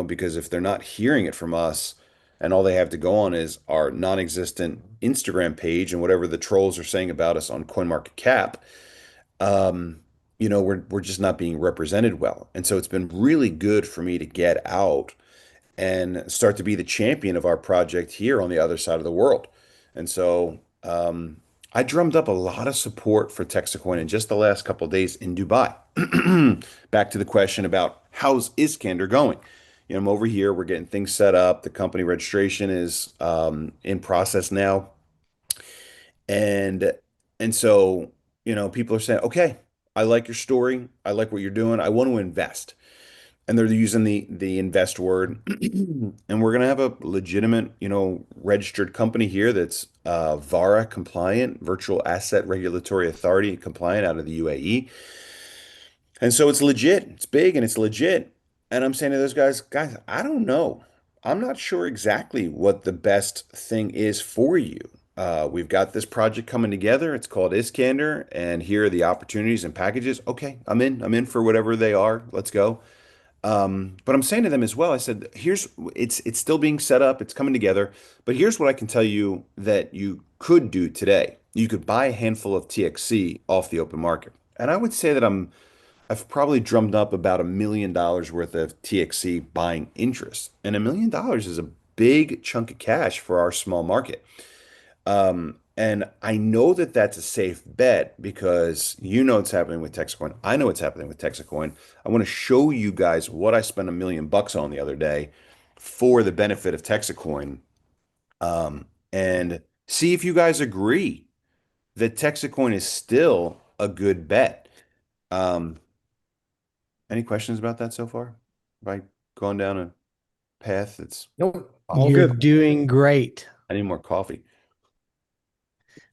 because if they're not hearing it from us and all they have to go on is our non-existent Instagram page and whatever the trolls are saying about us on CoinMarketCap, we're just not being represented well. And so it's been really good for me to get out and start to be the champion of our project here on the other side of the world. And so I drummed up a lot of support for Texitcoin in just the last couple of days in Dubai. Back to the question about how's Iskander going? I'm over here. We're getting things set up. The company registration is in process now, and so people are saying, "Okay, I like your story. I like what you're doing. I want to invest." And they're using the invest word, and we're gonna have a legitimate, registered company here that's VARA compliant, Virtual Asset Regulatory Authority compliant out of the UAE. And so it's legit. It's big and it's legit. And I'm saying to those guys, I don't know. I'm not sure exactly what the best thing is for you. We've got this project coming together. It's called Iskander, and here are the opportunities and packages. Okay, I'm in. I'm in for whatever they are. Let's go. But I'm saying to them as well, I said, it's still being set up, it's coming together, but here's what I can tell you that you could do today. You could buy a handful of TXC off the open market. And I would say that I've probably drummed up about $1 million worth of TXC buying interest. And $1 million is a big chunk of cash for our small market. And I know that that's a safe bet because what's happening with Texitcoin. I know what's happening with Texitcoin. I want to show you guys what I spent $1 million on the other day for the benefit of Texitcoin, and see if you guys agree that Texitcoin is still a good bet. Um, any questions about that so far? Have I gone down a path that's Nope. All You're good. doing great. I need more coffee.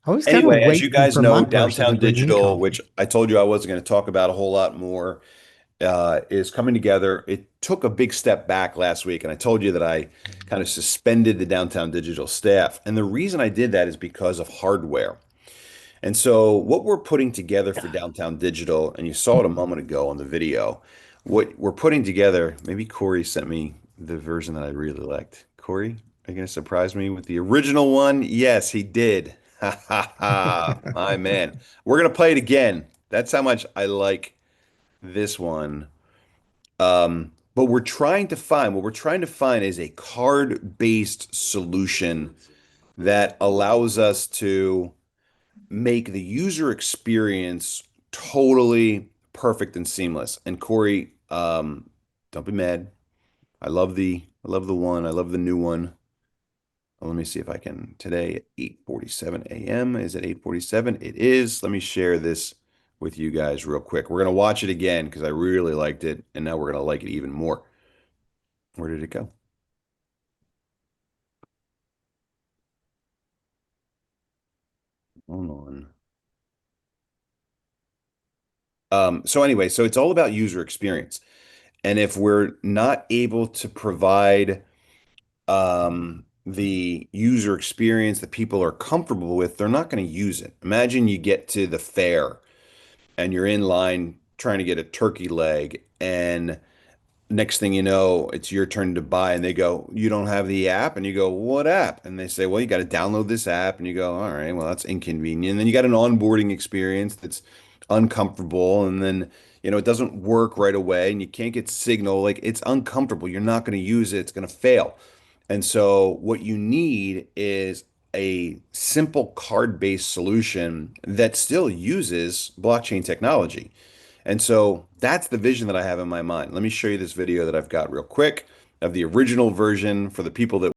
I was kind of Anyway, as you waiting guys for my know, person to Downtown bring me Digital, coffee. which I told you I wasn't going to talk about a whole lot more, is coming together. It took a big step back last week, and I told you that I kind of suspended the Downtown Digital staff. And the reason I did that is because of hardware. And so, what we're putting together for Downtown Digital, and you saw it a moment ago on the video, what we're putting together, maybe Corey sent me the version that I really liked. Corey, are you going to surprise me with the original one? Yes, he did. Ha ha ha, my man. We're going to play it again. That's how much I like this one. But what we're trying to find is a card-based solution that allows us to make the user experience totally perfect and seamless. And Corey, don't be mad. I love the one. I love the new one. Let me see if I can today at 8:47 a.m. Is it 8:47? It is. Let me share this with you guys real quick. We're gonna watch it again because I really liked it, and now we're gonna like it even more. Where did it go? Hold on. So anyway, so it's all about user experience. And if we're not able to provide the user experience that people are comfortable with, they're not going to use it. Imagine you get to the fair and you're in line trying to get a turkey leg, and next thing you know, it's your turn to buy, and they go, "You don't have the app," and you go, "What app?" And they say, "Well, you got to download this app," and you go, "All right, well, that's inconvenient." And then you got an onboarding experience that's uncomfortable, and then it doesn't work right away, and you can't get signal. Like, it's uncomfortable. You're not going to use it. It's going to fail. And so what you need is a simple card-based solution that still uses blockchain technology. And so that's the vision that I have in my mind. Let me show you this video that I've got real quick of the original version for the people that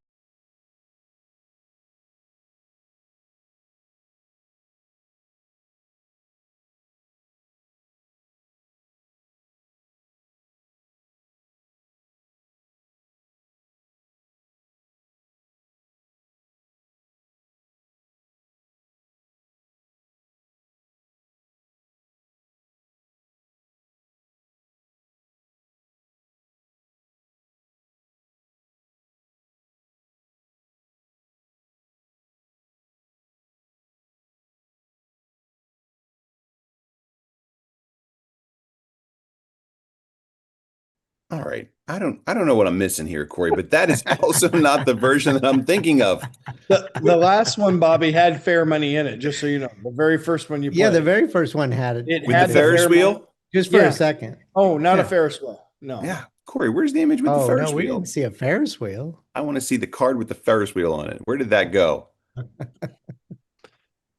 all right. I don't know what I'm missing here, Corey, but that is also not the version that I'm thinking of. The last one, Bobby, had fair money in it, just so you know. The very first one you Yeah, the played. very first one had it. It With had the Ferris fair wheel? money. Just for Yeah. a second. Oh, not a Yeah. Ferris wheel. No. Yeah. Corey, where's the image with the Oh no, Ferris we didn't wheel? see a Ferris wheel. I want to see the card with the Ferris wheel on it. Where did that go? Well,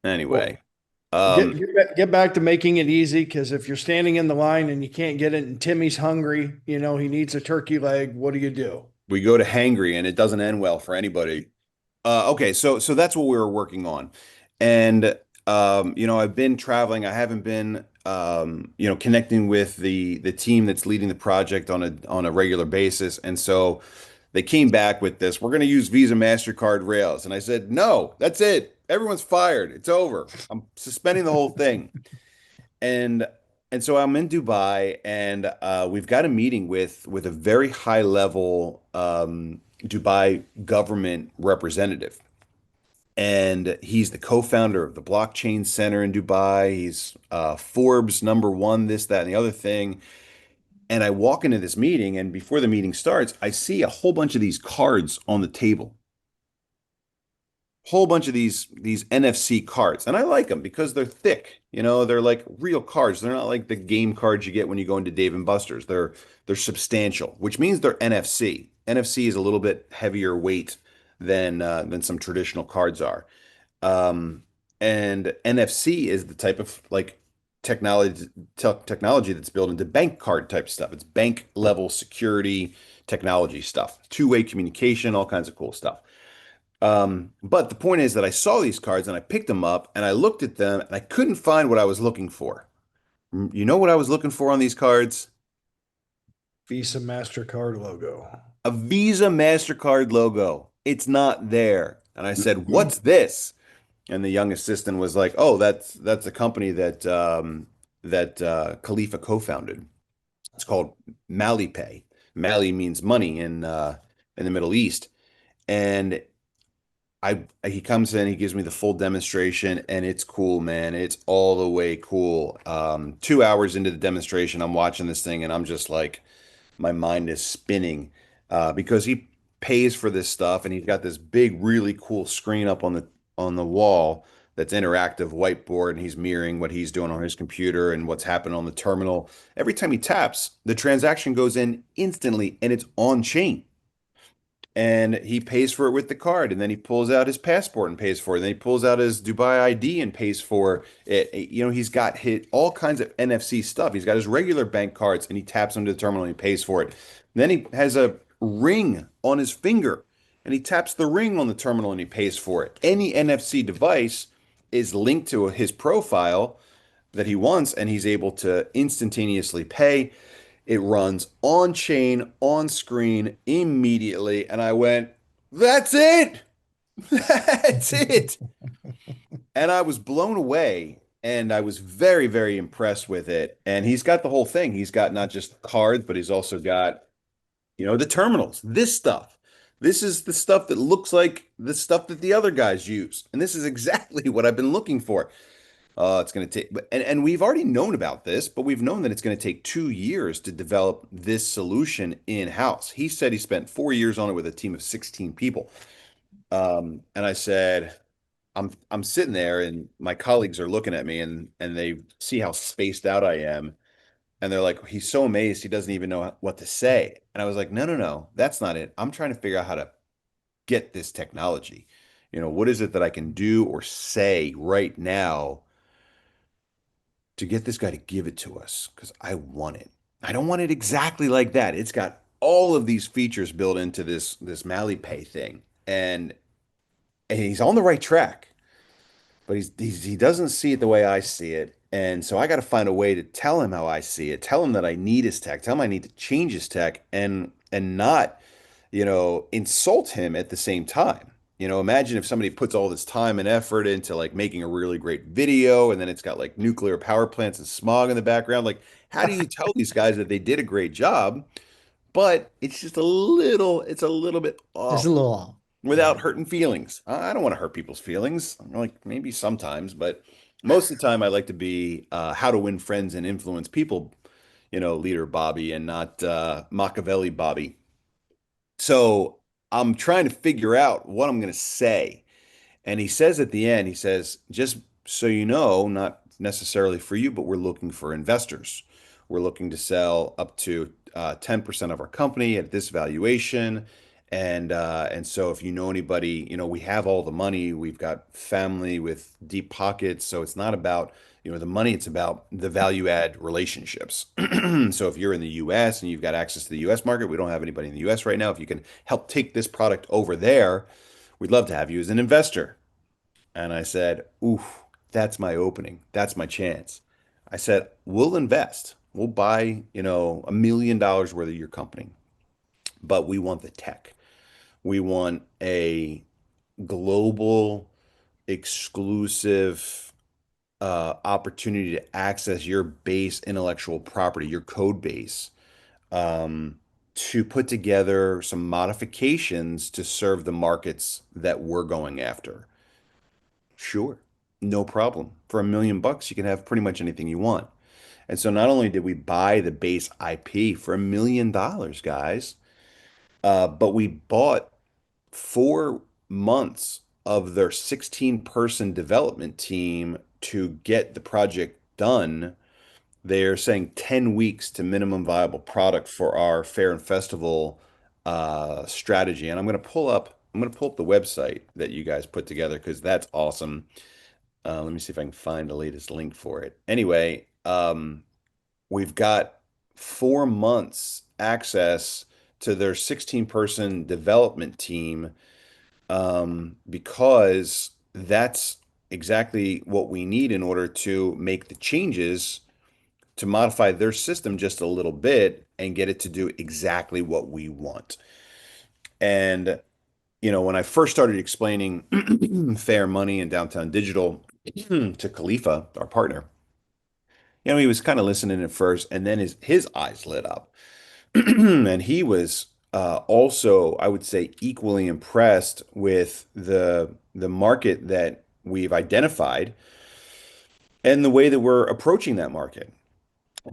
Anyway, get um, get back, get back to making it easy, because if you're standing in the line and you can't get it, and Timmy's hungry, he needs a turkey leg. What do you do? we go to hangry and it doesn't end well for anybody. Okay, so that's what we were working on. And I've been traveling. I haven't been connecting with the team that's leading the project on a regular basis. And so they came back with this. We're going to use Visa MasterCard rails. And I said, "No, that's it. Everyone's fired. It's over. I'm suspending the whole thing." And and so I'm in Dubai, and we've got a meeting with a very high level Dubai government representative, and he's the co-founder of the Blockchain Center in Dubai. He's Forbes number one, this, that, and the other thing. And I walk into this meeting, and before the meeting starts, I see a whole bunch of these cards on the table, whole bunch of these NFC cards, and I like them because they're thick. They're like real cards. They're not like the game cards you get when you go into Dave and Buster's. They're substantial, which means they're NFC. NFC is a little bit heavier weight than some traditional cards are. Um, and NFC is the type of like technology that's built into bank card type stuff. It's bank level security technology stuff, two-way communication, all kinds of cool stuff. But the point is that I saw these cards and I picked them up and I looked at them and I couldn't find what I was looking for. You know what I was looking for on these cards? Visa MasterCard logo. A Visa MasterCard logo. It's not there. And I said, "What's this?" And the young assistant was like, "Oh, that's a company that Khalifa co-founded. It's called Mali Pay. Mali means money in the Middle East." And he comes in, he gives me the full demonstration, and it's cool, man. It's all the way cool. 2 hours into the demonstration, I'm watching this thing, and I'm just like, my mind is spinning because he pays for this stuff, and he's got this big, really cool screen up on the wall that's interactive whiteboard, and he's mirroring what he's doing on his computer and what's happening on the terminal. Every time he taps, the transaction goes in instantly, and it's on chain. And he pays for it with the card, and then he pulls out his passport and pays for it. And then he pulls out his Dubai ID and pays for it. He's got all kinds of NFC stuff. He's got his regular bank cards, and he taps into the terminal and he pays for it. And then he has a ring on his finger, and he taps the ring on the terminal and he pays for it. Any NFC device is linked to his profile that he wants, and he's able to instantaneously pay. It runs on chain, on screen immediately. And I went, "That's it. That's it." And I was blown away. And I was very, very impressed with it. And he's got the whole thing. He's got not just cards, but he's also got, the terminals, this stuff. This is the stuff that looks like the stuff that the other guys use. And this is exactly what I've been looking for. It's going to take, and we've already known about this, but we've known that it's going to take 2 years to develop this solution in-house. He said he spent 4 years on it with a team of 16 people. And I said, I'm sitting there, and my colleagues are looking at me, and they see how spaced out I am, and they're like, "He's so amazed, he doesn't even know what to say." And I was like, "No, no, no, that's not it. I'm trying to figure out how to get this technology. What is it that I can do or say right now to get this guy to give it to us, because I want it. I don't want it exactly like that. It's got all of these features built into this Mali Pay thing, and he's on the right track, but he doesn't see it the way I see it, and so I got to find a way to tell him how I see it, tell him that I need his tech, tell him I need to change his tech, and not insult him at the same time. Imagine if somebody puts all this time and effort into like making a really great video, and then it's got like nuclear power plants and smog in the background. Like, how do you tell these guys that they did a great job, but it's a little bit Just off a little off. without hurting feelings? I don't want to hurt people's feelings. Like maybe sometimes, but most of the time I like to be how to win friends and influence people, leader Bobby, and not Machiavelli Bobby. So I'm trying to figure out what I'm going to say. And he says at the end, he says, "Just so you know, not necessarily for you, but we're looking for investors. We're looking to sell up to 10% of our company at this valuation. And so if you know anybody, we have all the money. We've got family with deep pockets. So it's not about, the money, it's about the value add relationships. So if you're in the US and you've got access to the US market, we don't have anybody in the US right now. If you can help take this product over there, we'd love to have you as an investor. And I said, oof, that's my opening. That's my chance. I said, we'll invest. We'll buy, $1 million worth of your company, but we want the tech. We want a global exclusive opportunity to access your base intellectual property, your code base, to put together some modifications to serve the markets that we're going after. Sure, no problem. For $1 million, you can have pretty much anything you want. And so not only did we buy the base IP for $1 million, guys, but we bought 4 months of their 16-person development team to get the project done. They're saying 10 weeks to minimum viable product for our fair and festival strategy. And I'm going to pull up the website that you guys put together because that's awesome. Let me see if I can find the latest link for it. Anyway, we've got 4 months access to their 16-person development team, because that's exactly what we need in order to make the changes to modify their system just a little bit and get it to do exactly what we want. And, when I first started explaining fair money and downtown digital to Khalifa, our partner, he was kind of listening at first, and then his eyes lit up. And he was also, I would say, equally impressed with the market that we've identified and the way that we're approaching that market.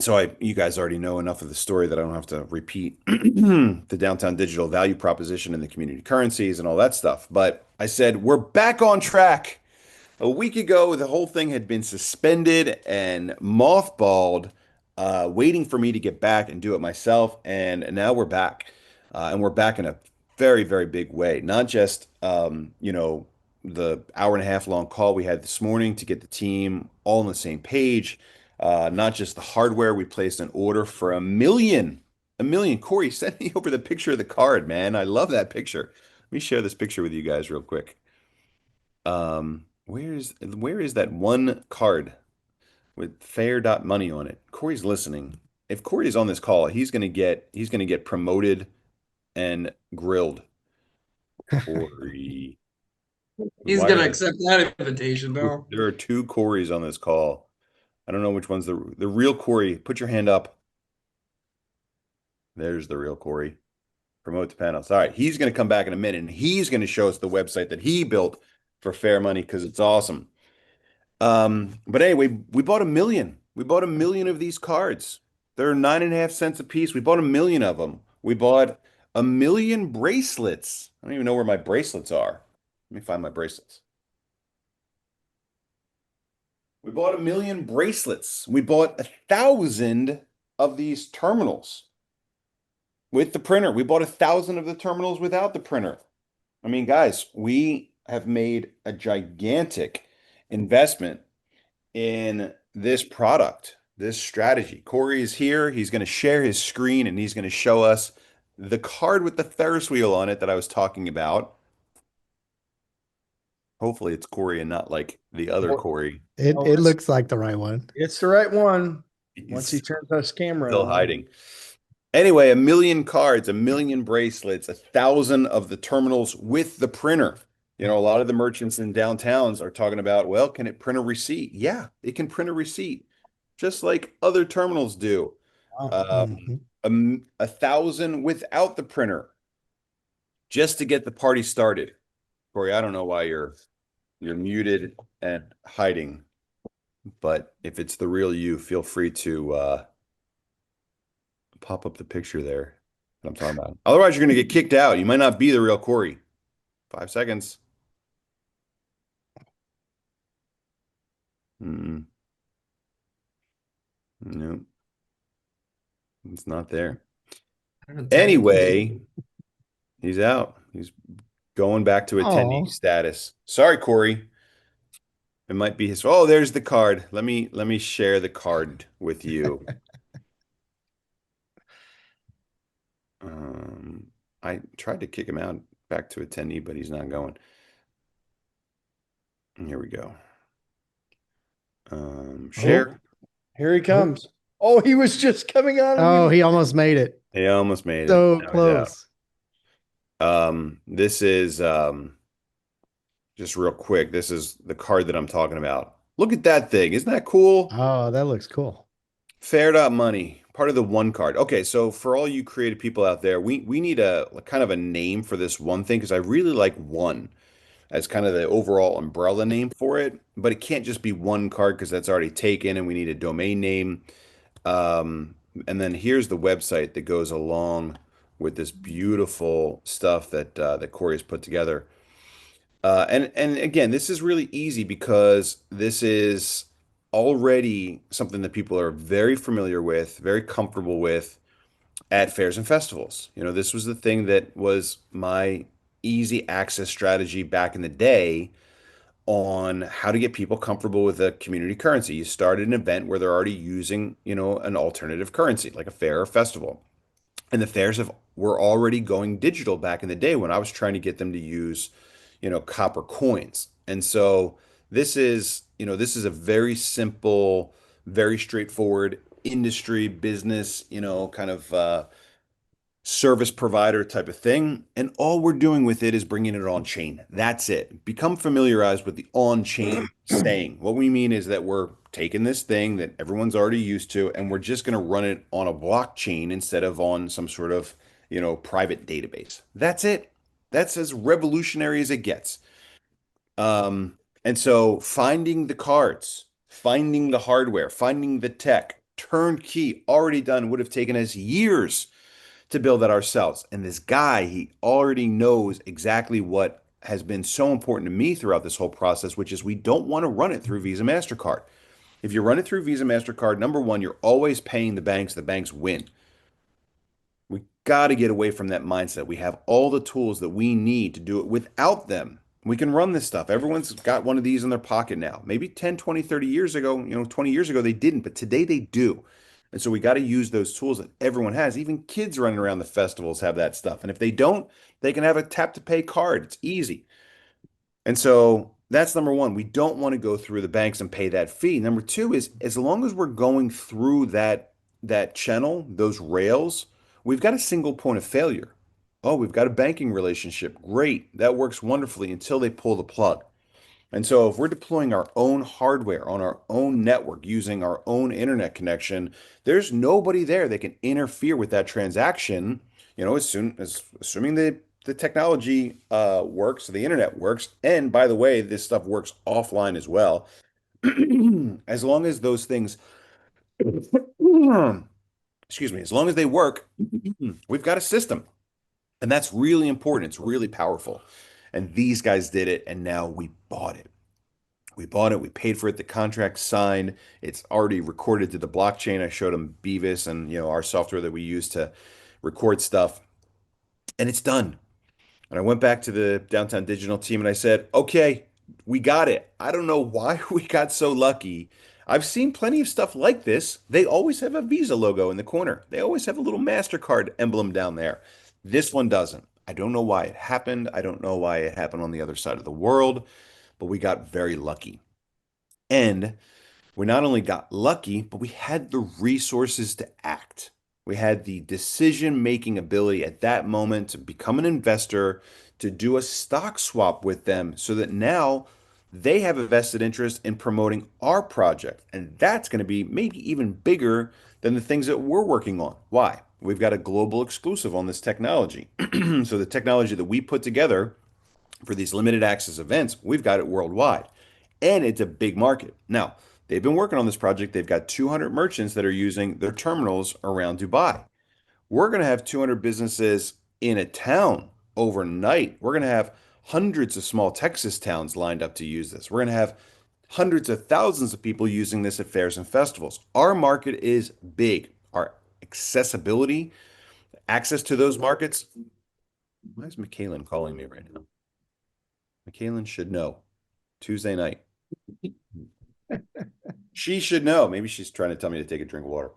So you guys already know enough of the story that I don't have to repeat the downtown digital value proposition and the community currencies and all that stuff. But I said, we're back on track. A week ago, the whole thing had been suspended and mothballed, waiting for me to get back and do it myself. And now we're back. And we're back in a very, very big way. Not just, the hour and a half long call we had this morning to get the team all on the same page. Not just the hardware. We placed an order for 1 million. 1 million. Corey, send me over the picture of the card, man. I love that picture. Let me share this picture with you guys real quick. Where is that one card with fair.money on it? Corey's listening. If Corey's on this call, he's gonna get promoted and grilled. Corey. He's Why gonna are accept that invitation now. there are two Corys on this call? I don't know which one's the real Corey. Put your hand up. There's the real Corey. Promote to panels. All right, he's gonna come back in a minute and he's gonna show us the website that he built for Fair Money because it's awesome. But anyway, we bought 1 million. We bought 1 million of these cards. They're 9.5 cents a piece. We bought 1 million of them. We bought 1 million bracelets. I don't even know where my bracelets are. Let me find my bracelets. We bought 1 million bracelets. We bought 1,000 of these terminals with the printer. We bought 1,000 of the terminals without the printer. I mean, guys, we have made a gigantic investment in this product, this strategy. Corey is here. He's going to share his screen and he's going to show us the card with the Ferris wheel on it that I was talking about. Hopefully it's Corey and not like the other Corey. It Oh, it looks like the right one. It's the right one. Once he He's turns his camera still on. hiding. Anyway, 1 million cards, 1 million bracelets, 1,000 of the terminals with the printer. A lot of the merchants in downtowns are talking about, well, can it print a receipt? Yeah, it can print a receipt, just like other terminals do. Mhm. 1,000 without the printer, just to get the party started. Corey, I don't know why you're muted and hiding, but if it's the real you, feel free to pop up the picture there that I'm talking about. Otherwise, you're going to get kicked out. You might not be the real Corey. 5 seconds. Mm, no, it's not there. Anyway, he's out. He's going back to attendee Oh, status. Sorry, Corey. It might be his. Oh, there's the card. Let me share the card with you. Um, I tried to kick him out back to attendee, but he's not going. And here we go. oh, Share. Here he oh, comes. Oh, he was just coming out of oh, mute. he almost made it. He almost made it. So Now he's out. close. This is just real quick. This is the card that I'm talking about. Look at that thing. Isn't that cool? Oh, that looks cool. Fair.money, part of the one card. Okay, so for all you creative people out there, we need a kind of a name for this one thing because I really like one as kind of the overall umbrella name for it, but it can't just be one card because that's already taken and we need a domain name. And then here's the website that goes along with this beautiful stuff that Corey has put together. And again, this is really easy because this is already something that people are very familiar with, very comfortable with at fairs and festivals. This was the thing that was my easy access strategy back in the day on how to get people comfortable with a community currency. You started an event where they're already using, an alternative currency, like a fair or festival. And the fairs were already going digital back in the day when I was trying to get them to use, copper coins. And so this is a very simple, very straightforward industry business, kind of service provider type of thing. And all we're doing with it is bringing it on chain. That's it. Become familiarized with the on chain saying. What we mean is that we're taking this thing that everyone's already used to, and we're just going to run it on a blockchain instead of on some sort of, private database. That's it. That's as revolutionary as it gets. And so finding the cards, finding the hardware, finding the tech, turnkey, already done, would have taken us years to build that ourselves. And this guy, he already knows exactly what has been so important to me throughout this whole process, which is we don't want to run it through Visa MasterCard. If you run it through Visa MasterCard, number one, you're always paying the banks win. We got to get away from that mindset. We have all the tools that we need to do it without them. We can run this stuff. Everyone's got one of these in their pocket now. Maybe 10, 20, 30 years ago, 20 years ago, they didn't, but today they do. And so we got to use those tools that everyone has. Even kids running around the festivals have that stuff. And if they don't, they can have a tap to pay card. It's easy. And so that's number one. We don't want to go through the banks and pay that fee. Number two is as long as we're going through that channel, those rails, we've got a single point of failure. Oh, we've got a banking relationship. Great. That works wonderfully until they pull the plug. And so if we're deploying our own hardware on our own network using our own internet connection, there's nobody there that can interfere with that transaction, as soon as assuming the technology works, the internet works. And by the way, this stuff works offline as well. As long as those things, excuse me, as long as they work, we've got a system. And that's really important. It's really powerful. And these guys did it, and now we bought it. We bought it, we paid for it, the contract signed, it's already recorded to the blockchain. I showed them Beavis and our software that we use to record stuff, and it's done. And I went back to the Downtown Digital team and I said, okay, we got it. I don't know why we got so lucky. I've seen plenty of stuff like this. They always have a Visa logo in the corner. They always have a little MasterCard emblem down there. This one doesn't. I don't know why it happened. I don't know why it happened on the other side of the world, but we got very lucky. And we not only got lucky, but we had the resources to act. We had the decision-making ability at that moment to become an investor, to do a stock swap with them so that now they have a vested interest in promoting our project. And that's going to be maybe even bigger than the things that we're working on. Why? We've got a global exclusive on this technology. So the technology that we put together for these limited access events, we've got it worldwide. And it's a big market. Now, they've been working on this project. They've got 200 merchants that are using their terminals around Dubai. We're going to have 200 businesses in a town overnight. We're going to have hundreds of small Texas towns lined up to use this. We're going to have hundreds of thousands of people using this at fairs and festivals. Our market is big. Our accessibility, access to those markets. Why is McKaylin calling me right now? McKaylin should know. Tuesday night. She should know. Maybe she's trying to tell me to take a drink of water.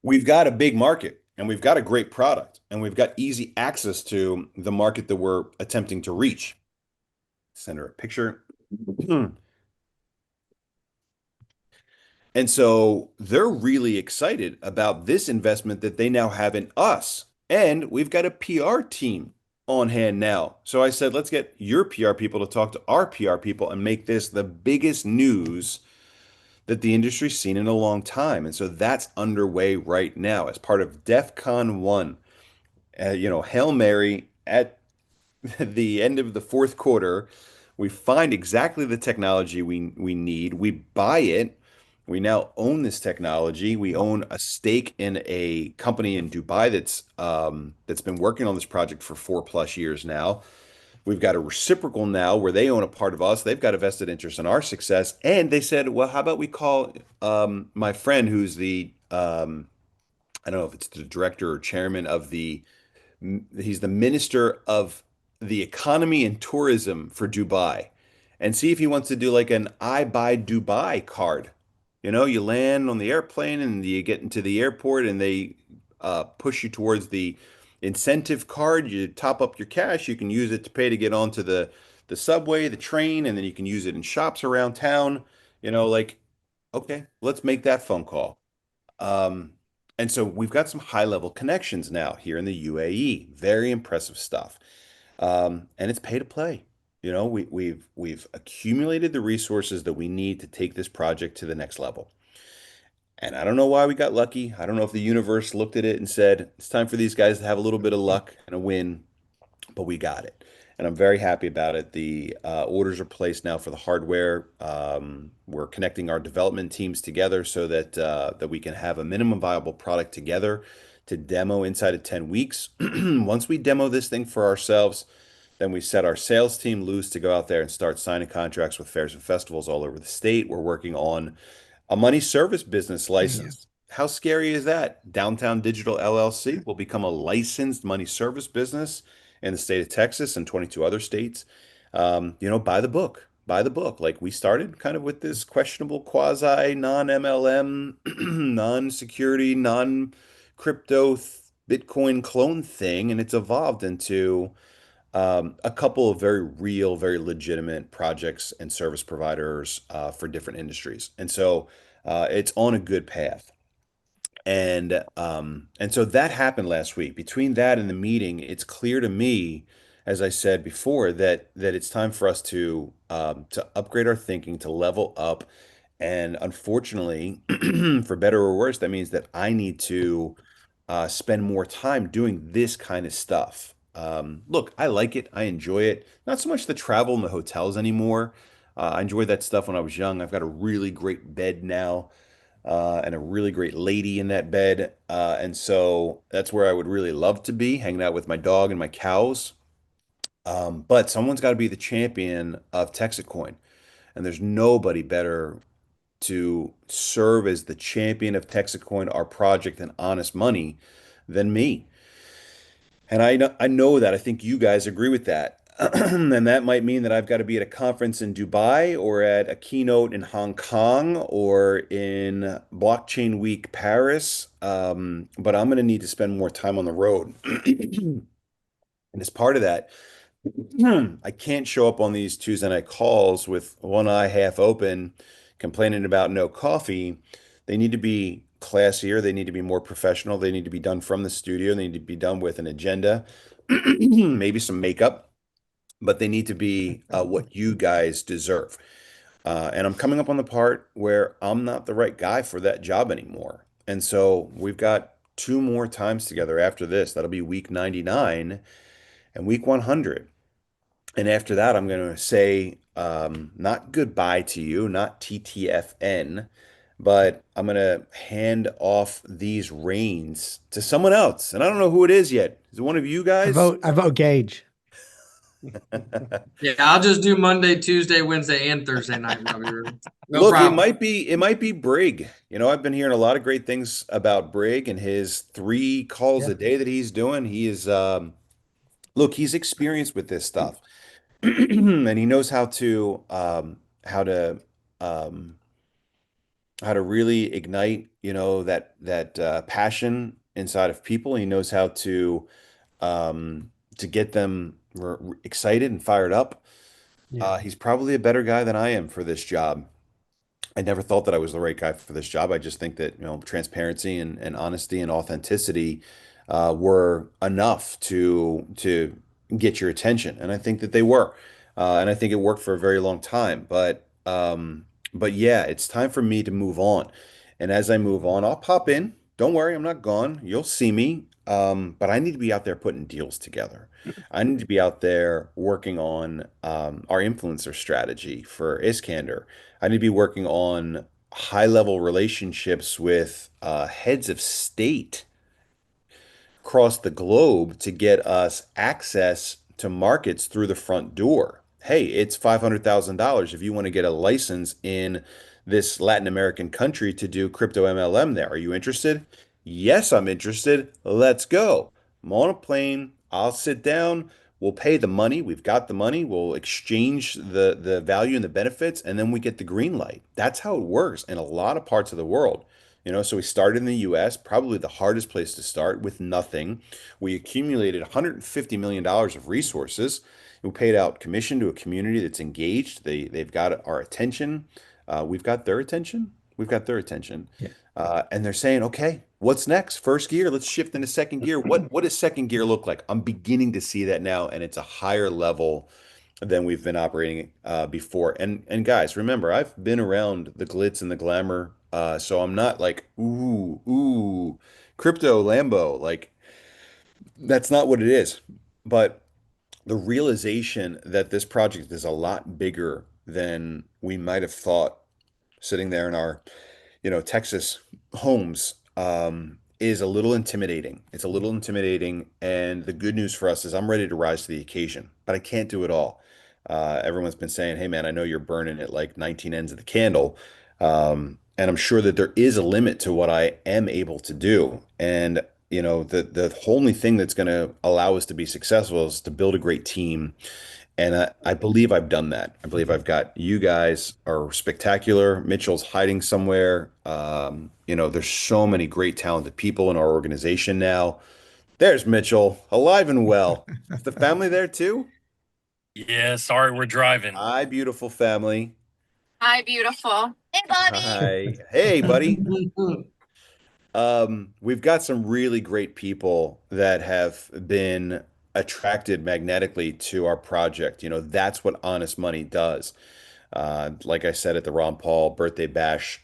We've got a big market and we've got a great product and we've got easy access to the market that we're attempting to reach. Send her a picture. And so they're really excited about this investment that they now have in us. And we've got a PR team on hand now. So I said, let's get your PR people to talk to our PR people and make this the biggest news that the industry's seen in a long time. And so that's underway right now as part of DEF CON 1. Hail Mary at the end of the fourth quarter. We find exactly the technology we need. We buy it. We now own this technology. We own a stake in a company in Dubai that's been working on this project for 4+ years now. We've got a reciprocal now where they own a part of us. They've got a vested interest in our success. And they said, well, how about we call my friend who's I don't know if it's the director or chairman of he's the minister of the economy and tourism for Dubai, and see if he wants to do like an I buy Dubai card. You land on the airplane and you get into the airport and they push you towards the incentive card. You top up your cash. You can use it to pay to get onto the subway, the train, and then you can use it in shops around town. Okay, let's make that phone call. Um, and so we've got some high level connections now here in the UAE. Very impressive stuff. And it's pay to play. We've accumulated the resources that we need to take this project to the next level. And I don't know why we got lucky. I don't know if the universe looked at it and said, it's time for these guys to have a little bit of luck and a win, but we got it. And I'm very happy about it. The orders are placed now for the hardware. We're connecting our development teams together so that we can have a minimum viable product together to demo inside of 10 weeks. Once we demo this thing for ourselves, then we set our sales team loose to go out there and start signing contracts with fairs and festivals all over the state. We're working on a money service business license. How scary is that? Downtown Digital LLC will become a licensed money service business in the state of Texas and 22 other states. By the book, by the book. Like we started kind of with this questionable quasi non-MLM, non-security, non-crypto Bitcoin clone thing, and it's evolved into a couple of very real, very legitimate projects and service providers for different industries. And so it's on a good path. And so that happened last week. Between that and the meeting, it's clear to me, as I said before, that it's time for us to upgrade our thinking, to level up. And unfortunately, for better or worse, that means that I need to spend more time doing this kind of stuff. Look, I like it. I enjoy it. Not so much the travel and the hotels anymore. I enjoyed that stuff when I was young. I've got a really great bed now, and a really great lady in that bed. And so that's where I would really love to be, hanging out with my dog and my cows. But someone's got to be the champion of TexitCoin. And there's nobody better to serve as the champion of TexitCoin, our project and honest money, than me. And I know that. I think you guys agree with that. And that might mean that I've got to be at a conference in Dubai or at a keynote in Hong Kong or in Blockchain Week Paris. But I'm going to need to spend more time on the road. And as part of that, I can't show up on these Tuesday night calls with one eye half open, complaining about no coffee. They need to be classier. They need to be more professional. They need to be done from the studio. They need to be done with an agenda, maybe some makeup, but they need to be what you guys deserve. And I'm coming up on the part where I'm not the right guy for that job anymore. And so we've got two more times together after this. That'll be week 99 and week 100. And after that, I'm going to say not goodbye to you, not TTFN, but I'm going to hand off these reins to someone else. And I don't know who it is yet. Is it one of you guys? I vote Gage. Yeah, I'll just do Monday, Tuesday, Wednesday, and Thursday night, Robbie. No Look, problem. it might be Brig. You know, I've been hearing a lot of great things about Brig and his 3 calls Yeah. a day that he's doing. He is look, he's experienced with this stuff. And he knows how to um how to really ignite, that passion inside of people. He knows how to get them excited and fired up. Yeah. He's probably a better guy than I am for this job. I never thought that I was the right guy for this job. I just think that, transparency and honesty and authenticity were enough to get your attention. And I think that they were. And I think it worked for a very long time. But yeah, it's time for me to move on. And as I move on, I'll pop in. Don't worry, I'm not gone. You'll see me. But I need to be out there putting deals together. I need to be out there working on our influencer strategy for Iskander. I need to be working on high level relationships with heads of state across the globe to get us access to markets through the front door. Hey, it's $500,000 if you want to get a license in this Latin American country to do crypto MLM there. Are you interested? Yes, I'm interested. Let's go. I'm on a plane. I'll sit down. We'll pay the money. We've got the money. We'll exchange the value and the benefits, and then we get the green light. That's how it works in a lot of parts of the world. So we started in the US, probably the hardest place to start with nothing. We accumulated $150 million of resources. We paid out commission to a community that's engaged. They've got our attention. We've got their attention. We've got their attention. Yeah. And they're saying, okay, what's next? First gear, let's shift into second gear. What does second gear look like? I'm beginning to see that now, and it's a higher level than we've been operating before. And guys, remember, I've been around the glitz and the glamour, so I'm not like crypto Lambo. Like that's not what it is. But the realization that this project is a lot bigger than we might have thought sitting there in our Texas homes is a little intimidating. It's a little intimidating. And the good news for us is I'm ready to rise to the occasion, but I can't do it all. Everyone's been saying, hey, man, I know you're burning at like 19 ends of the candle. And I'm sure that there is a limit to what I am able to do. And, the only thing that's going to allow us to be successful is to build a great team, and I believe I've done that. I believe I've got you guys are spectacular. Mitchell's hiding somewhere. There's so many great talented people in our organization now. There's Mitchell, alive and well. Is the family there too? Yeah, sorry, we're driving. Hi, beautiful family. Hi, beautiful. Hey, Bobby. Hi. Hey, buddy. We've got some really great people that have been attracted magnetically to our project. That's what honest money does. Like I said at the Ron Paul birthday bash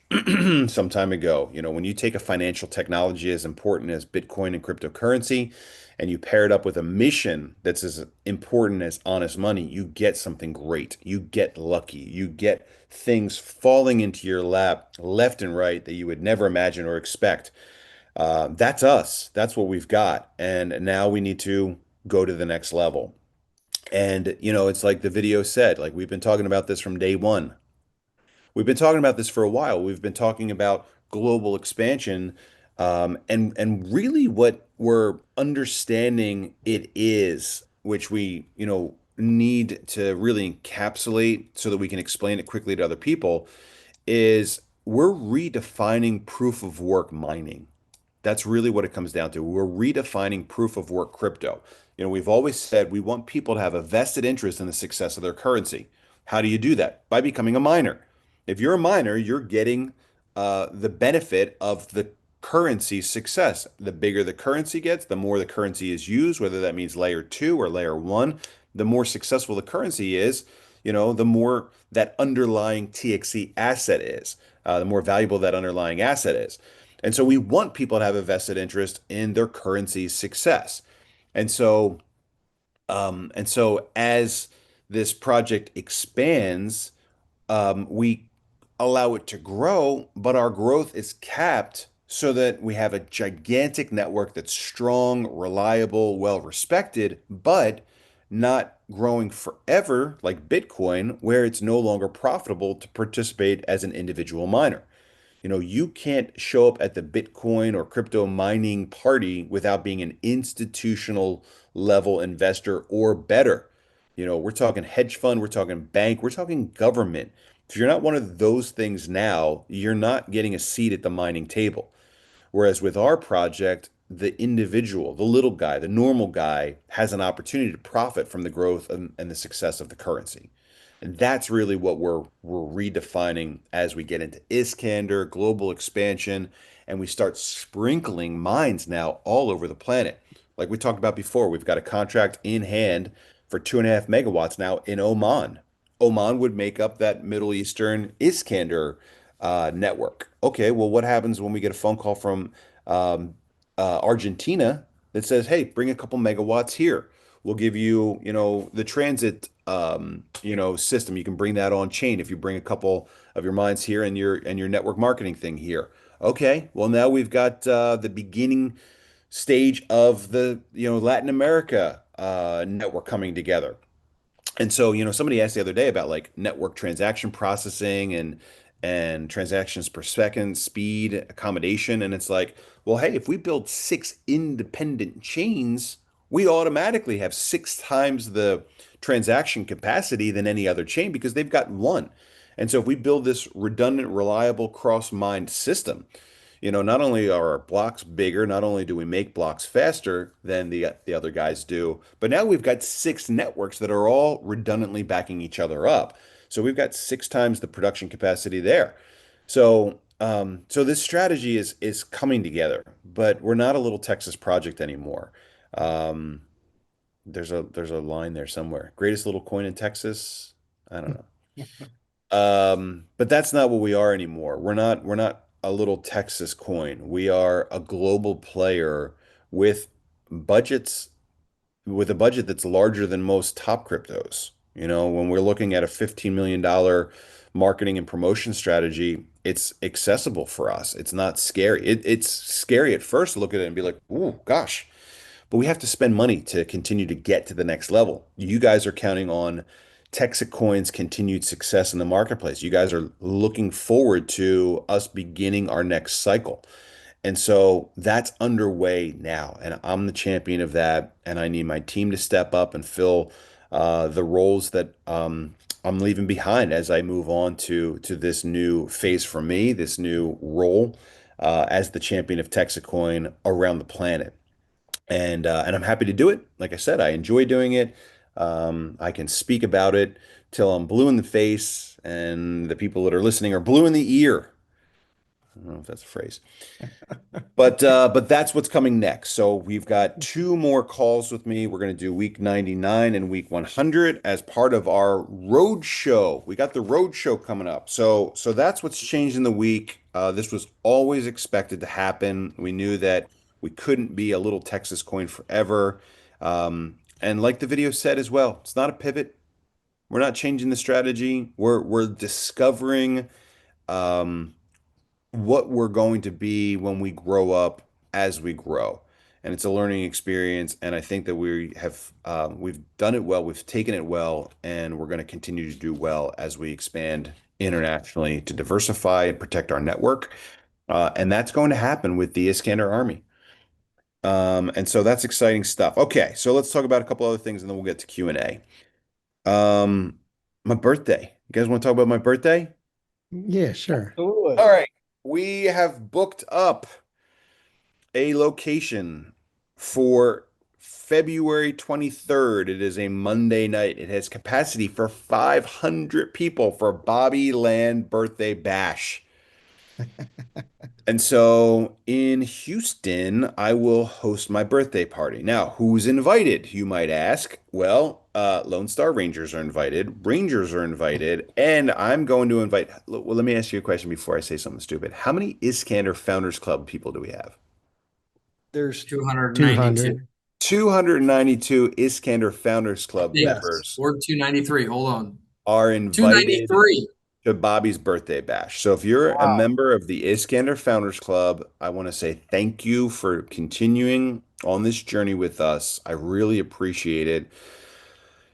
some time ago, when you take a financial technology as important as Bitcoin and cryptocurrency and you pair it up with a mission that's as important as honest money, you get something great. You get lucky. You get things falling into your lap left and right that you would never imagine or expect. That's us. That's what we've got. And now we need to go to the next level. And, it's like the video said, like we've been talking about this from day one. We've been talking about this for a while. We've been talking about global expansion, and really what we're understanding it is, which we, need to really encapsulate so that we can explain it quickly to other people, is we're redefining proof of work mining. That's really what it comes down to. We're redefining proof of work crypto. We've always said we want people to have a vested interest in the success of their currency. How do you do that? By becoming a miner. If you're a miner, you're getting the benefit of the currency's success. The bigger the currency gets, the more the currency is used, whether that means layer two or layer one, the more successful the currency is, the more that underlying TXE asset is, the more valuable that underlying asset is. And so we want people to have a vested interest in their currency's success. And so as this project expands, we allow it to grow, but our growth is capped so that we have a gigantic network that's strong, reliable, well respected, but not growing forever like Bitcoin, where it's no longer profitable to participate as an individual miner. You can't show up at the Bitcoin or crypto mining party without being an institutional level investor or better. We're talking hedge fund, we're talking bank, we're talking government. If you're not one of those things now, you're not getting a seat at the mining table. Whereas with our project, the individual, the little guy, the normal guy has an opportunity to profit from the growth and the success of the currency. And that's really what we're redefining as we get into Iskander, global expansion, and we start sprinkling mines now all over the planet. Like we talked about before, we've got a contract in hand for 2.5 megawatts now in Oman. Oman would make up that Middle Eastern Iskander network. Okay, well, what happens when we get a phone call from Argentina that says, "Hey, bring a couple megawatts here. We'll give you, the transit, system. You can bring that on chain if you bring a couple of your mines here and your network marketing thing here." Okay, well, now we've got the beginning stage of the, Latin America network coming together. And so, somebody asked the other day about like network transaction processing and transactions per second, speed, accommodation, and it's like, well, hey, if we build six independent chains, we automatically have six times the transaction capacity than any other chain because they've got one. And so if we build this redundant, reliable cross-mined system, not only are our blocks bigger, not only do we make blocks faster than the other guys do, but now we've got six networks that are all redundantly backing each other up. So we've got six times the production capacity there. So this strategy is coming together, but we're not a little Texas project anymore. Um, there's a line there somewhere. Greatest little coin in Texas. I don't know. But that's not what we are anymore. We're not a little Texas coin. We are a global player with budgets with a budget that's larger than most top cryptos. When we're looking at a $15 million marketing and promotion strategy, it's accessible for us. It's not scary. It's scary at first to look at it and be like, "Oh, gosh." But we have to spend money to continue to get to the next level. You guys are counting on Texit Coin's continued success in the marketplace. You guys are looking forward to us beginning our next cycle. And so that's underway now. And I'm the champion of that. And I need my team to step up and fill the roles that I'm leaving behind as I move on to this new phase for me, this new role as the champion of Texit Coin around the planet. And I'm happy to do it. Like I said, I enjoy doing it. I can speak about it till I'm blue in the face, and the people that are listening are blue in the ear. I don't know if that's a phrase, but that's what's coming next. So we've got two more calls with me. We're going to do week 99 and week 100 as part of our road show. We got the road show coming up. So that's what's changed in the week. This was always expected to happen. We knew that we couldn't be a little Texas coin forever. And like the video said as well, it's not a pivot. We're not changing the strategy. We're discovering um, what we're going to be when we grow up as we grow. And it's a learning experience. And I think that we've done it well, we've taken it well, and we're going to continue to do well as we expand internationally to diversify and protect our network. And that's going to happen with the Iskander Army. And so that's exciting stuff. Okay, so let's talk about a couple other things and then we'll get to Q&A. My birthday. You guys want to talk about my birthday? Yeah, sure. Absolutely. All right. We have booked up a location for February 23rd. It is a Monday night. It has capacity for 500 people for Bobby Land Birthday Bash. And so in Houston, I will host my birthday party. Now, who's invited, you might ask? Well, Lone Star Rangers are invited, Rangers are invited, and I'm going to invite. Well, let me ask you a question before I say something stupid. How many Iskander Founders Club people do we have? There's 292. 292 Iskander Founders Club Yes. members Or 293. Hold on. are invited 293. to Bobby's birthday bash. So if you're a Wow. member of the Iskander Founders Club, I want to say thank you for continuing on this journey with us. I really appreciate it.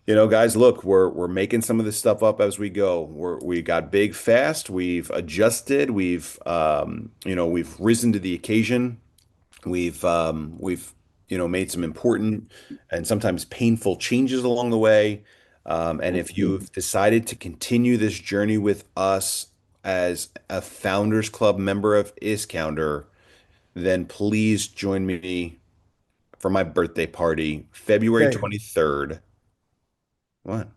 Guys, look, we're making some of this stuff up as we go. We got big fast. We've adjusted. We've risen to the occasion. We've made some important and sometimes painful changes along the way. And if you've decided to continue this journey with us as a Founders Club member of Iscander, then please join me for my birthday party, February Okay. 23rd. What?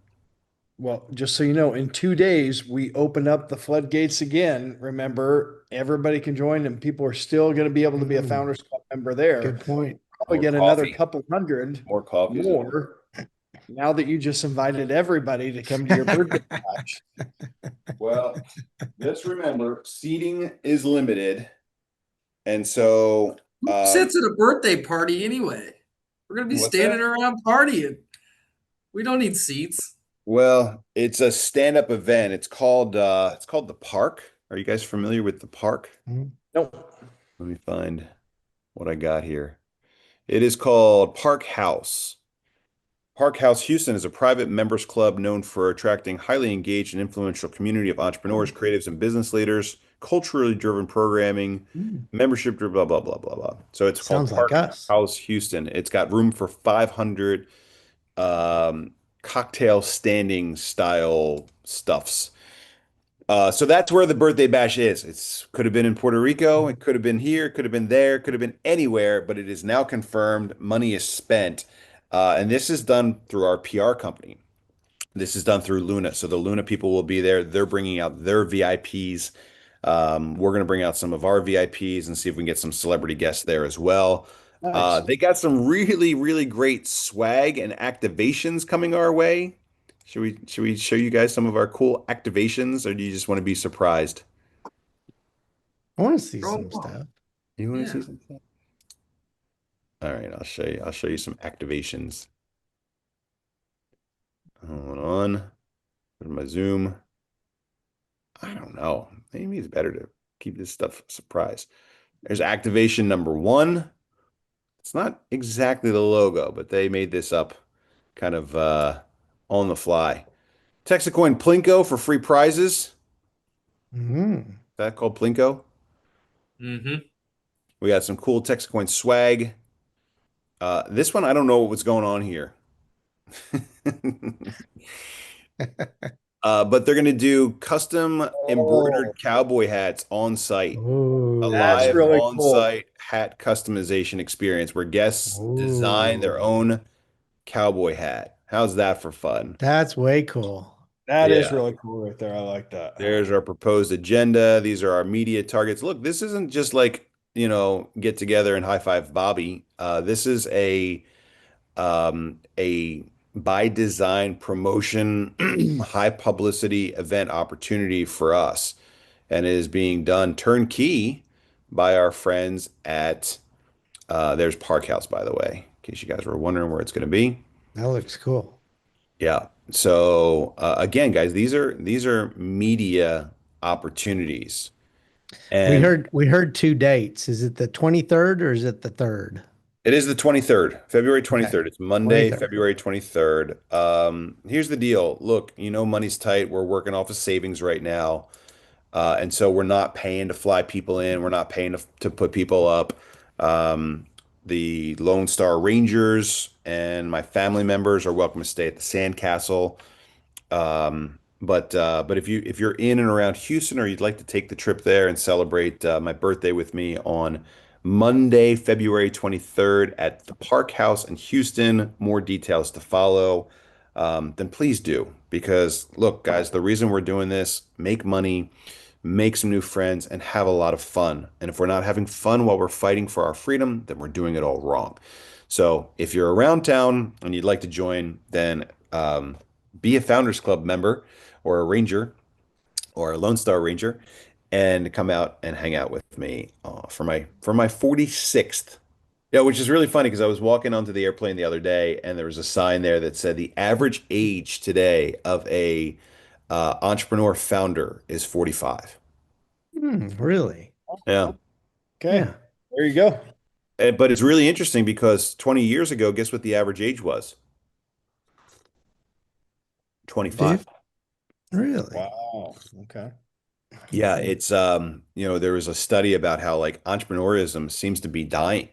Well, just so you know, in 2 days, we open up the floodgates again. Remember, everybody can join and people are still going to be able to be a Founders Club member there. Good point. Probably More get another coffee. couple hundred More coffees. more now that you just invited everybody to come to your birthday bash. Well, just remember, seating is limited. And so, Who sits at a birthday party anyway? We're gonna be What's standing that? around partying. We don't need seats. well, it's a stand-up event. It's called the Park. Are you guys familiar with the Park? Nope. Let me find what I got here. It is called Park House. Park House Houston is a private members club known for attracting highly engaged and influential community of entrepreneurs, creatives, and business leaders, culturally driven programming, membership, blah, blah, blah, blah, blah. So it's called Sounds like Park us. House Houston. It's got room for 500 cocktail standing style stuffs. So that's where the birthday bash is. It's could have been in Puerto Rico, it could have been here, it could have been there, it could have been anywhere, but it is now confirmed. Money is spent, and this is done through our PR company. This is done through Luna. So the Luna people will be there. They're bringing out their VIPs. We're going to bring out some of our VIPs and see if we can get some celebrity guests there as well. Nice. They got some really, really great swag and activations coming our way. Should we show you guys some of our cool activations, or do you just want to be surprised? I want to see Throw some 'em on. stuff. You want to Yeah. see something? All right, I'll show you. I'll show you some activations. Hold on. Put in my Zoom. I don't know. Maybe it's better to keep this stuff a surprise. There's activation number one. It's not exactly the logo, but they made this up kind of on the fly. Texitcoin Plinko for free prizes. Mm. Is that called Plinko? Mm-hmm. We got some cool Texitcoin swag. This one, I don't know what's going on here. But they're going to do custom embroidered cowboy hats on site. A Oh, That's live really cool. on-site hat customization experience where guests design their own cowboy hat. How's that for fun? That's way cool. That is Yeah. really cool right there. I like that. There's our proposed agenda. These are our media targets. Look, this isn't just like, get together and high five Bobby. This is a by design promotion, high publicity event opportunity for us, and it is being done turnkey by our friends at there's Park House, by the way, in case you guys were wondering where it's going to be. That looks cool. Yeah. So again, guys, these are media opportunities, We and heard two dates. Is it the 23rd or is it the 3rd? it is the 23rd, February Okay. 23rd. It's Monday, 23rd. February 23rd. Here's the deal. Look, money's tight. We're working off of savings right now. And so we're not paying to fly people in. We're not paying to put people up. The Lone Star Rangers and my family members are welcome to stay at the Sandcastle. But if you're in and around Houston, or you'd like to take the trip there and celebrate my birthday with me on Monday, February 23rd at the Park House in Houston, more details to follow, then please do. Because look, guys, the reason we're doing this, make money, make some new friends, and have a lot of fun. And if we're not having fun while we're fighting for our freedom, then we're doing it all wrong. So if you're around town and you'd like to join, then be a Founders Club member or a Ranger or a Lone Star Ranger and come out and hang out with me for my 46th. Yeah, which is really funny because I was walking onto the airplane the other day and there was a sign there that said the average age today of a entrepreneur founder is 45. Really? Yeah. Okay. Yeah. There you go. But it's really interesting because 20 years ago, guess what the average age was? 25. Really? Wow. Okay. Yeah, it's there was a study about how like entrepreneurism seems to be dying.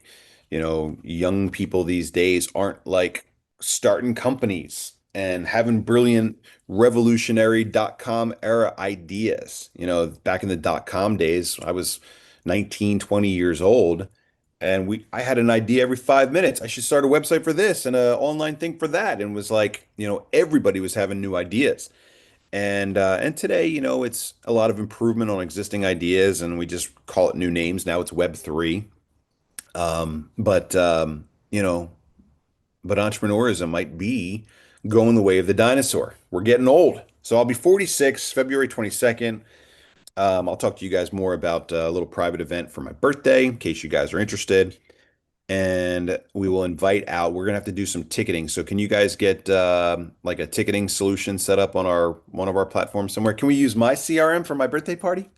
Young people these days aren't like starting companies and having brilliant revolutionary .com era ideas. Back in the .com days, I was 19, 20 years old, and I had an idea every 5 minutes. I should start a website for this and an online thing for that, and was like, everybody was having new ideas. And today, it's a lot of improvement on existing ideas, and we just call it new names. Now it's Web3. But but entrepreneurism might be going the way of the dinosaur. We're getting old. So I'll be 46, February 22nd. I'll talk to you guys more about a little private event for my birthday in case you guys are interested. And we will invite out. We're gonna have to do some ticketing. So can you guys get like a ticketing solution set up on our one of our platforms somewhere? Can we use my CRM for my birthday party?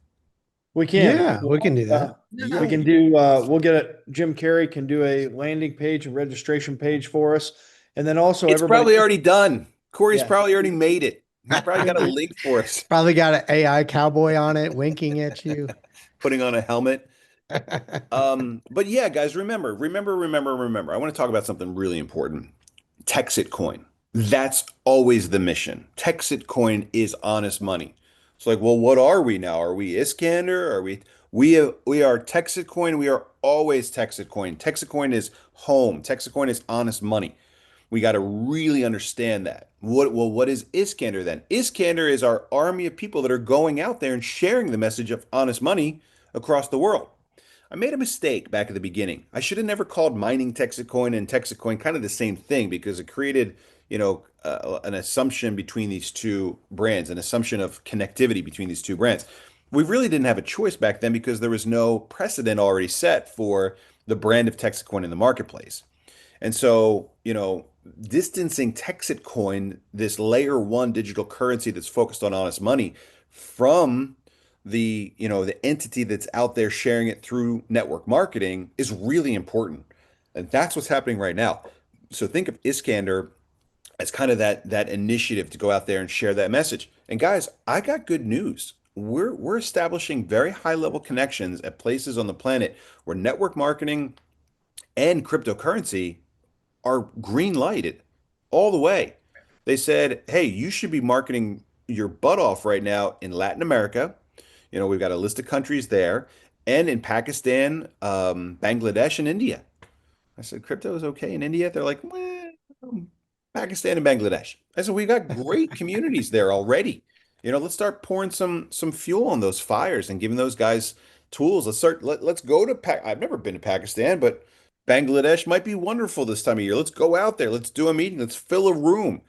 We can. Yeah, we can do that. We can do, we'll get it. Jim Carrey can do a landing page and registration page for us. And then also It's everybody. probably already done. Corey's Yeah. probably already made it. He's probably got a link for us, Probably got an AI cowboy on it winking at you. putting on a helmet. But yeah, guys, remember. I want to talk about something really important. Texit coin. That's always the mission. Texit coin is honest money. It's like, well, what are we now? Are we Iskander? We are Texit coin. We are always Texit coin. Texit coin is home. Texit coin is honest money. We got to really understand that. What is Iskander then? Iskander is our army of people that are going out there and sharing the message of honest money across the world. I made a mistake back at the beginning. I should have never called mining Texitcoin and Texitcoin kind of the same thing because it created, an assumption between these two brands, an assumption of connectivity between these two brands. We really didn't have a choice back then because there was no precedent already set for the brand of Texitcoin in the marketplace. And so, distancing Texitcoin, this layer one digital currency that's focused on honest money, from the entity that's out there sharing it through network marketing is really important. And that's what's happening right now. So think of Iskander as kind of that initiative to go out there and share that message. And guys, I got good news. We're establishing very high level connections at places on the planet where network marketing and cryptocurrency are green lighted all the way. They said, hey, you should be marketing your butt off right now in Latin America. We've got a list of countries there, and in Pakistan, Bangladesh, and India. I said, crypto is okay in India. They're like, well, Pakistan and Bangladesh. I said, we've got great communities there already. Let's start pouring some fuel on those fires and giving those guys tools. Let's go to I've never been to Pakistan, but Bangladesh might be wonderful this time of year. Let's go out there. Let's do a meeting. Let's fill a room.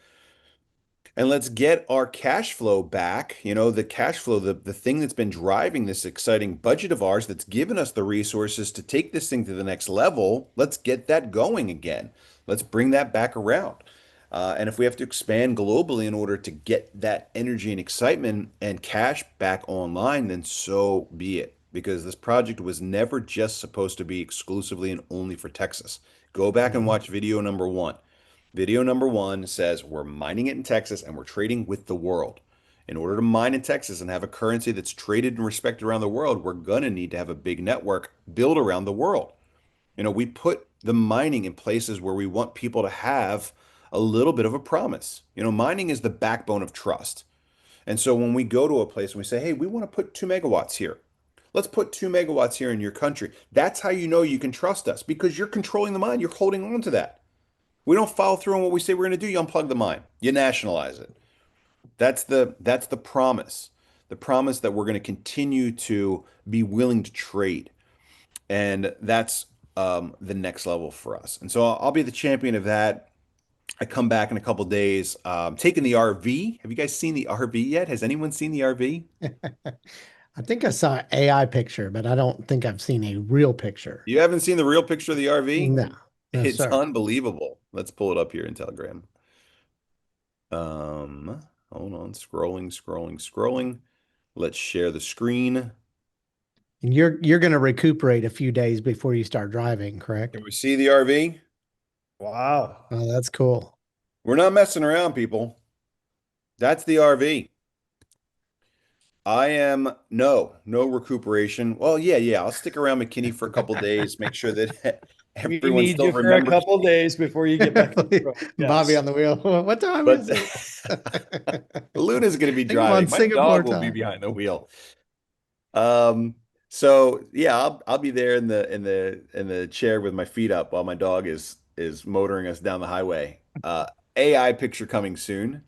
And let's get our cash flow back. The cash flow, the thing that's been driving this exciting budget of ours that's given us the resources to take this thing to the next level. Let's get that going again. Let's bring that back around. And if we have to expand globally in order to get that energy and excitement and cash back online, then so be it. Because this project was never just supposed to be exclusively and only for Texas. Go back and watch video number one. Video number one says we're mining it in Texas and we're trading with the world. In order to mine in Texas and have a currency that's traded and respected around the world, we're going to need to have a big network built around the world. We put the mining in places where we want people to have a little bit of a promise. Mining is the backbone of trust. And so when we go to a place and we say, hey, we want to put 2 megawatts here. Let's put 2 megawatts here in your country. That's how you know you can trust us because you're controlling the mine. You're holding on to that. We don't follow through on what we say we're going to do. You unplug the mine. You nationalize it. That's the promise. The promise that we're going to continue to be willing to trade. And that's the next level for us. And so I'll be the champion of that. I come back in a couple days. Taking the RV. Have you guys seen the RV yet? Has anyone seen the RV? I think I saw an AI picture, but I don't think I've seen a real picture. You haven't seen the real picture of the RV? No. No, It's sir. unbelievable. Let's pull it up here in Telegram. Hold on, scrolling. Let's share the screen. And you're going to recuperate a few days before you start driving, correct? Can we see the RV? Wow. Oh, that's cool. We're not messing around, people. That's the RV. I am no recuperation. Well, yeah. I'll stick around McKinney for a couple days, make sure that We everyone need still you for a remembers. couple days before you get back on the road. Bobby Yes. on the wheel. What time But is it? Luna's going to be I think I'm on driving. My Singapore dog will be time. behind the wheel. So yeah, I'll be there in the chair with my feet up while my dog is motoring us down the highway. AI picture coming soon.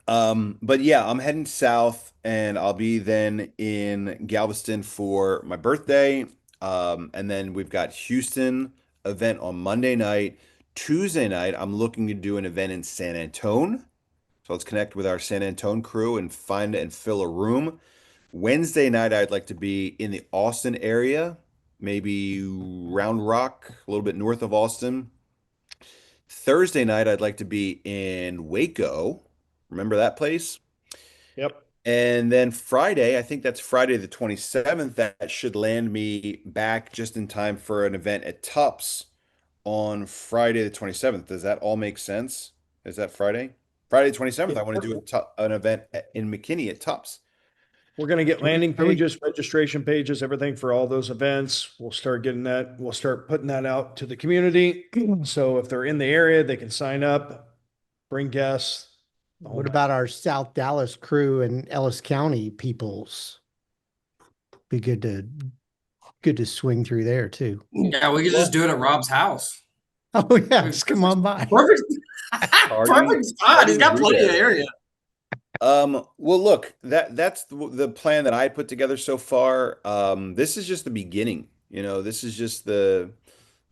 But yeah, I'm heading south and I'll be then in Galveston for my birthday. And then we've got Houston event on Monday night. Tuesday night, I'm looking to do an event in San Antone. So let's connect with our San Antone crew and find and fill a room. Wednesday night, I'd like to be in the Austin area, maybe Round Rock, a little bit north of Austin. Thursday night, I'd like to be in Waco. Remember that place? Yep. And then Friday, I think that's Friday the 27th, that should land me back just in time for an event at Tups on Friday the 27th. Does that all make sense? Is that Friday? Friday the 27th, Yeah. I want to do an event in McKinney at Tups. We're going to get landing Are we- pages, registration pages, everything for all those events. We'll start getting that. We'll start putting that out to the community. So if they're in the area, they can sign up, bring guests. all What that. about our South Dallas crew and Ellis County peoples? Be good to swing through there too. Yeah, we could just do it at Rob's house. Oh yes, come on by. Perfect. Perfect spot. He's got plenty of area. Well, look, that's the plan that I put together so far. This is just the beginning. This is just the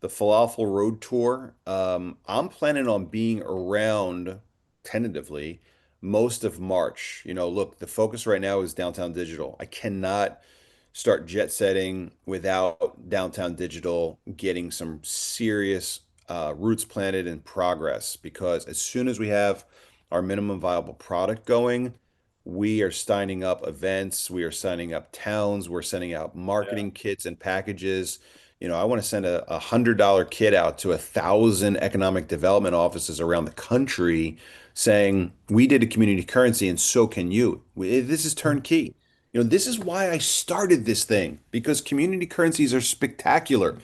Falafel Road Tour. I'm planning on being around tentatively most of March. Look, the focus right now is downtown digital. I cannot start jet setting without downtown digital getting some serious roots planted and progress because as soon as we have our minimum viable product going, we are signing up events, we are signing up towns, we're sending out marketing kits and packages. I want to send a $100 kit out to 1,000 economic development offices around the country saying, we did a community currency and so can you. This is turnkey. This is why I started this thing because community currencies are spectacular.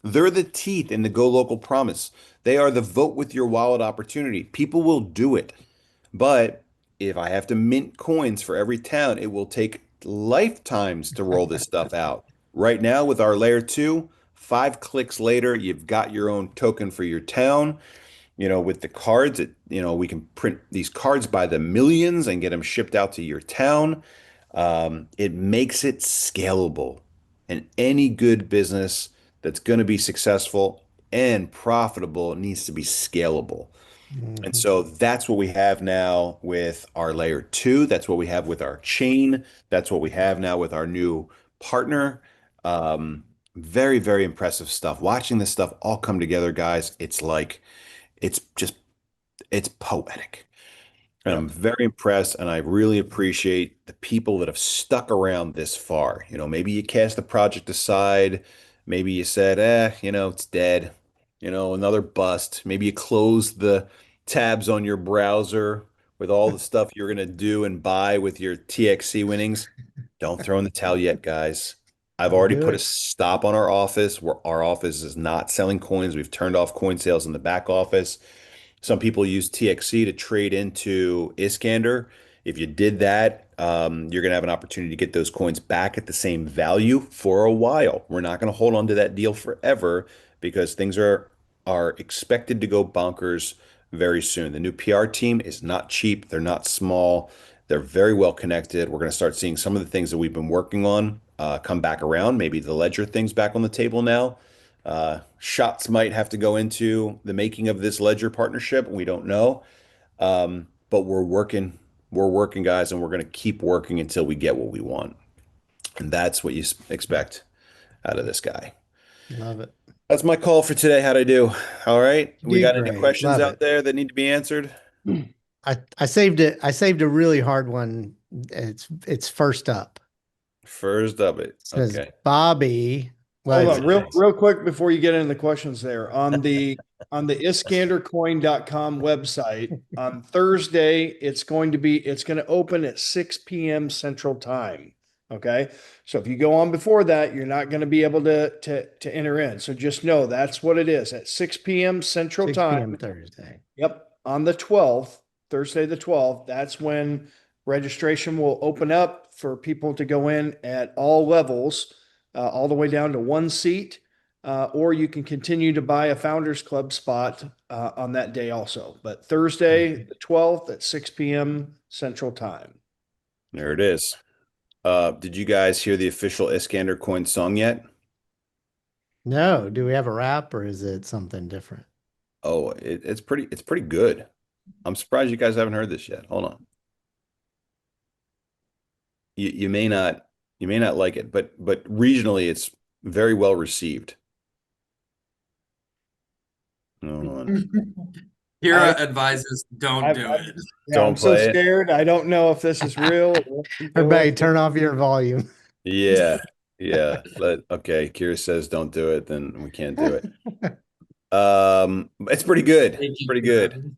They're the teeth in the Go Local promise. They are the vote with your wallet opportunity. People will do it. But if I have to mint coins for every town, it will take lifetimes to roll this stuff out. Right now, with our layer two, 5 clicks later, you've got your own token for your town. With the cards, we can print these cards by the millions and get them shipped out to your town. It makes it scalable. And any good business that's going to be successful and profitable needs to be scalable. And so that's what we have now with our layer two. That's what we have with our chain. That's what we have now with our new partner. Very, very impressive stuff. Watching this stuff all come together, guys, it's just, it's poetic. And I'm very impressed, and I really appreciate the people that have stuck around this far. Maybe you cast the project aside. Maybe you said, it's dead. Another bust. Maybe you closed the tabs on your browser with all the stuff you're going to do and buy with your TXC winnings. Don't throw in the towel yet, guys. I've Don't already do put a it. stop on our office where our office is not selling coins. We've turned off coin sales in the back office. Some people use TXC to trade into Iscander. If you did that, you're going to have an opportunity to get those coins back at the same value for a while. We're not going to hold on to that deal forever because things are expected to go bonkers very soon. The new PR team is not cheap. They're not small. They're very well connected. We're going to start seeing some of the things that we've been working on come back around. Maybe the ledger thing's back on the table now. Shots might have to go into the making of this Ledger partnership. We don't know. But we're working, guys, and we're going to keep working until we get what we want. And that's what you expect out of this guy. Love it. That's my call for today. How'd I do? All right. We Do got any great. questions Love out it. there that need to be answered? I saved it. I saved a really hard one. It's first up. First of it. It says Okay. Bobby, Hold Let's on, real quick before you get into the questions there. On the iscandercoin.com website on Thursday, it's going to open at 6 p.m. Central Time. Okay. So if you go on before that, you're not going to be able to enter in. So just know that's what it is at 6 p.m. Central 6 Time. p.m. Thursday. Yep. On the 12th, Thursday the 12th, that's when registration will open up for people to go in at all levels, all the way down to one seat. Or you can continue to buy a Founders Club spot on that day also. But Thursday the 12th at 6 p.m. Central Time. There it is. Did you guys hear the official Iskander coin song yet? No, do we have a rap or is it something different? Oh, it's pretty good. I'm surprised you guys haven't heard this yet. Hold on. You may not like it, but regionally it's very well received. Hold on. Kira advises don't do it. Yeah, Don't I'm so play it. scared. I don't know if this is real. Everybody turn off your volume. Yeah. Yeah. Okay. Kira says don't do it, then we can't do it. It's pretty good. Thank It's you, pretty Kira. good.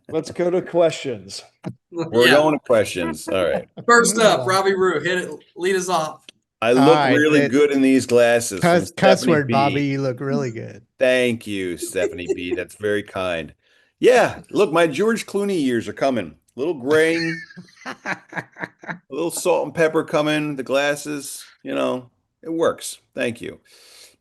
Let's go to questions. We're Yeah. going to questions. All right. First up, Robbie Roo, hit it, lead us off. I All look right, really good in these glasses from Cuss Stephanie word, B. Bobby. You look really good. Thank you, Stephanie B. That's very kind. Yeah, look, my George Clooney years are coming. A little graying, a little salt and pepper coming, the glasses, it works. Thank you.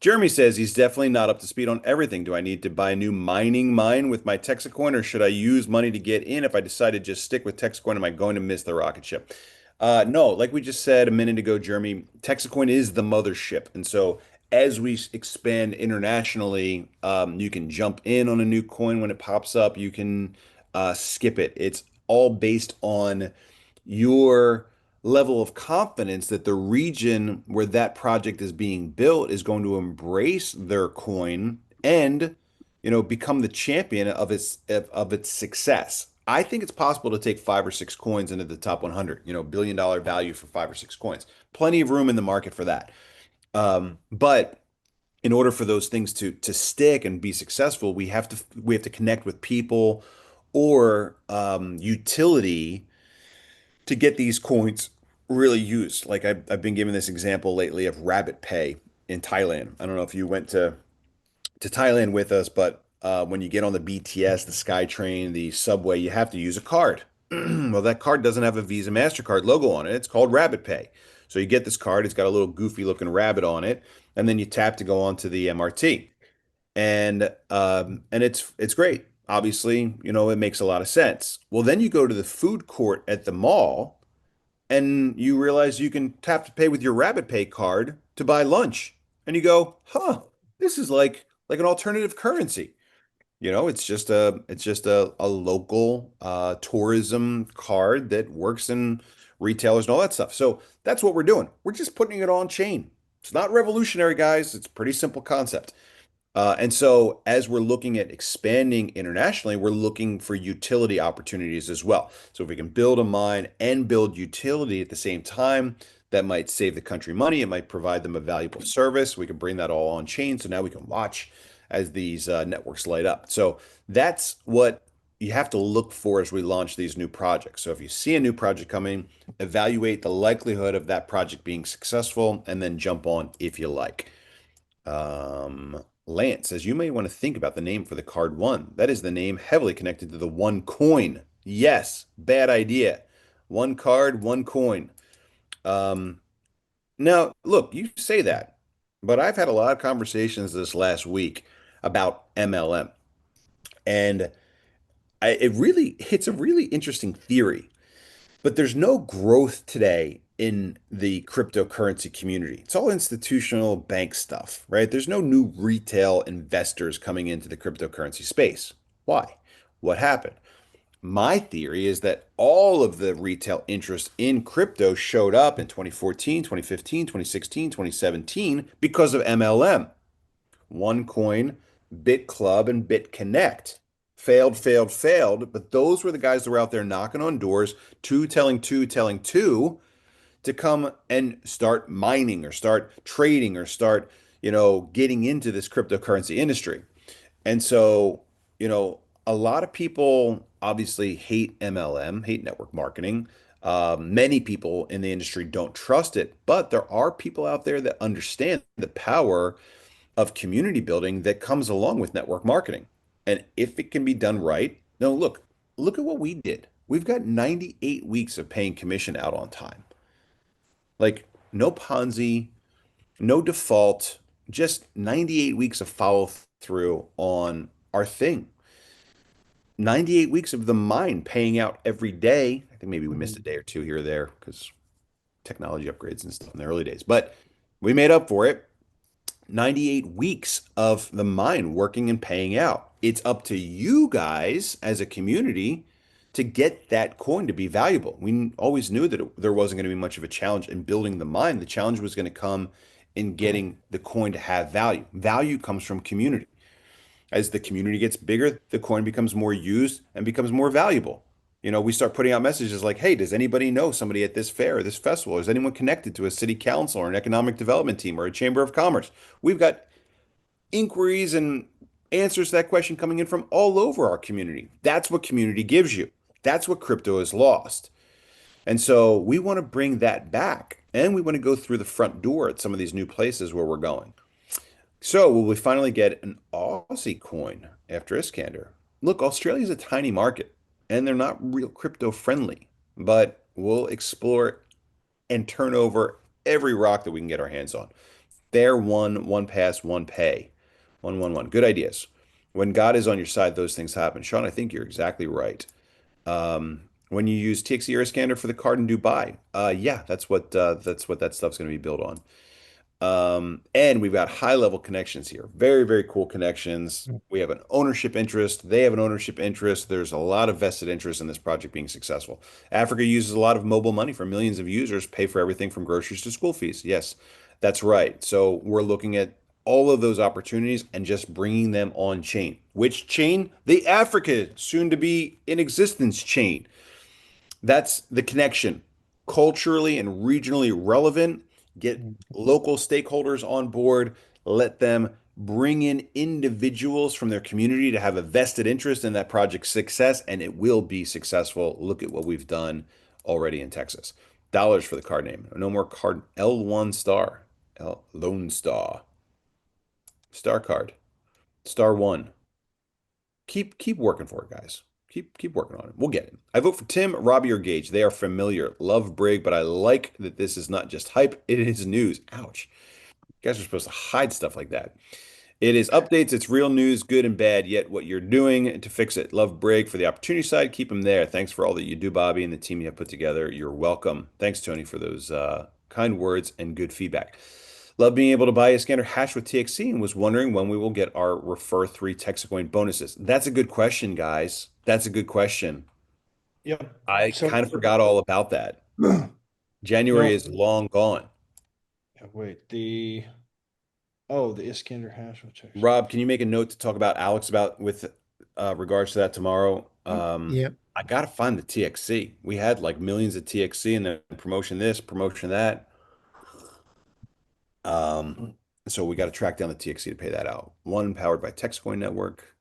Jeremy says he's definitely not up to speed on everything. Do I need to buy a new mining mine with my Texitcoin, or should I use money to get in? If I decide to just stick with Texitcoin, am I going to miss the rocket ship? No, like we just said a minute ago, Jeremy, Texitcoin is the mothership. And so as we expand internationally, you can jump in on a new coin when it pops up. You can skip it. It's all based on your level of confidence that the region where that project is being built is going to embrace their coin and become the champion of its success. I think it's possible to take 5 or 6 coins into the top 100, billion-dollar value for 5 or 6 coins. Plenty of room in the market for that. But in order for those things to stick and be successful, we have to connect with people or utility to get these coins really used. Like I've been given this example lately of Rabbit Pay in Thailand. I don't know if you went to Thailand with us, but when you get on the BTS, the SkyTrain, the subway, you have to use a card. Well, that card doesn't have a Visa MasterCard logo on it. It's called Rabbit Pay. So you get this card, it's got a little goofy looking rabbit on it, and then you tap to go onto the MRT. And it's great. Obviously, it makes a lot of sense. Well, then you go to the food court at the mall and you realize you can tap to pay with your Rabbit Pay card to buy lunch. And you go, huh, this is like an alternative currency. It's just a local tourism card that works in retailers and all that stuff. So that's what we're doing. We're just putting it on chain. It's not revolutionary, guys. It's a pretty simple concept. And so as we're looking at expanding internationally, we're looking for utility opportunities as well. So if we can build a mine and build utility at the same time, that might save the country money. It might provide them a valuable service. We can bring that all on chain. So now we can watch as these networks light up. So that's what you have to look for as we launch these new projects. So if you see a new project coming, evaluate the likelihood of that project being successful and then jump on if you like. Lance says you may want to think about the name for the card one. That is the name heavily connected to the one coin. Yes, bad idea. One card, one coin. Now, look, you say that, but I've had a lot of conversations this last week about MLM, and it's a really interesting theory. But there's no growth today in the cryptocurrency community. It's all institutional bank stuff, right? There's no new retail investors coming into the cryptocurrency space. Why? What happened? My theory is that all of the retail interest in crypto showed up in 2014, 2015, 2016, 2017 because of MLM. OneCoin, BitClub, and BitConnect. Failed. But those were the guys that were out there knocking on doors, two telling two, to come and start mining or start trading or start, getting into this cryptocurrency industry. And so, a lot of people obviously hate MLM, hate network marketing. Many people in the industry don't trust it, but there are people out there that understand the power of community building that comes along with network marketing. And if it can be done right, no, look at what we did. We've got 98 weeks of paying commission out on time. Like no Ponzi, no default, just 98 weeks of follow through on our thing. 98 weeks of the mine paying out every day. I think maybe we missed a day or two here or there because technology upgrades and stuff in the early days, but we made up for it. 98 weeks of the mine working and paying out. It's up to you guys as a community to get that coin to be valuable. We always knew that there wasn't going to be much of a challenge in building the mine. The challenge was going to come in getting the coin to have value. Value comes from community. As the community gets bigger, the coin becomes more used and becomes more valuable. We start putting out messages like, hey, does anybody know somebody at this fair or this festival? Is anyone connected to a city council or an economic development team or a chamber of commerce? We've got inquiries and answers to that question coming in from all over our community. That's what community gives you. That's what crypto has lost. And so we want to bring that back and we want to go through the front door at some of these new places where we're going. So will we finally get an Aussie coin after Iskander? Look, Australia is a tiny market and they're not real crypto friendly, but we'll explore and turn over every rock that we can get our hands on. Fair one pass, one pay, one. Good ideas. When God is on your side, those things happen. Sean, I think you're exactly right. When you use TXE or Iskander for the card in Dubai, yeah, that's what that stuff's going to be built on. And we've got high level connections here. Very, very cool connections. We have an ownership interest. They have an ownership interest. There's a lot of vested interest in this project being successful. Africa uses a lot of mobile money for millions of users, pay for everything from groceries to school fees. Yes, that's right. So we're looking at all of those opportunities and just bringing them on chain. Which chain? The Africa soon to be in existence chain. That's the connection. Culturally and regionally relevant. Get local stakeholders on board, let them bring in individuals from their community to have a vested interest in that project's success, and it will be successful. Look at what we've done already in Texas. Dollars for the card name. No more card L1 star. Lone Star. Star card. Star one. Keep working for it, guys. Keep working on it. We'll get it. I vote for Tim, Robbie, or Gage. They are familiar. Love Brig, but I like that this is not just hype. It is news. Ouch. You guys are supposed to hide stuff like that. It is updates. It's real news, good and bad, yet what you're doing to fix it. Love Brig for the opportunity side. Keep them there. Thanks for all that you do, Bobby, and the team you have put together. You're welcome. Thanks, Tony, for those kind words and good feedback. Love being able to buy a scanner hash with TXC and was wondering when we will get our Refer 3 TexitCoin bonuses. That's a good question, guys. That's a good question. Yep. I So- kind of forgot all about that. January is long gone. Wait, the Iskander hash will check. Rob, can you make a note to talk about Alex about with regards to that tomorrow? Yep. I gotta find the TXC. We had like millions of TXC and then promotion this, promotion that. So we got to track down the TXC to pay that out. One powered by TexitCoin Network.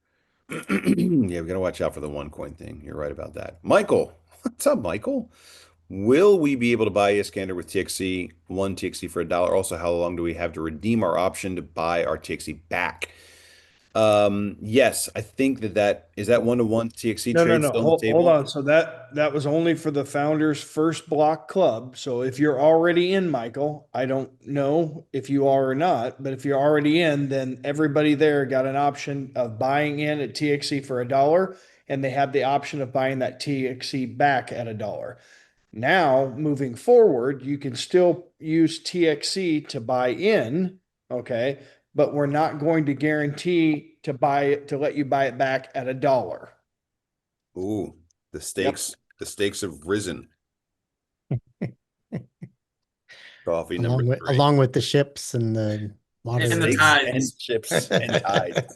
Yeah, we got to watch out for the OneCoin thing. You're right about that. Michael, what's up, Michael? Will we be able to buy Iskander with TXC, one TXC for $1? Also, how long do we have to redeem our option to buy our TXC back? Yes, I think that is that one-to-one TXC No, trade no. still on the table? Hold on. So that was only for the founders' first block club. So if you're already in, Michael, I don't know if you are or not, but if you're already in, then everybody there got an option of buying in at TXC for $1, and they have the option of buying that TXC back at $1. Now, moving forward, you can still use TXC to buy in, okay? But we're not going to guarantee to buy it, to let you buy it back at $1. Ooh, the stakes have risen. Coffee number three. Along with the ships and the water. And the Stakes tides. and chips and tides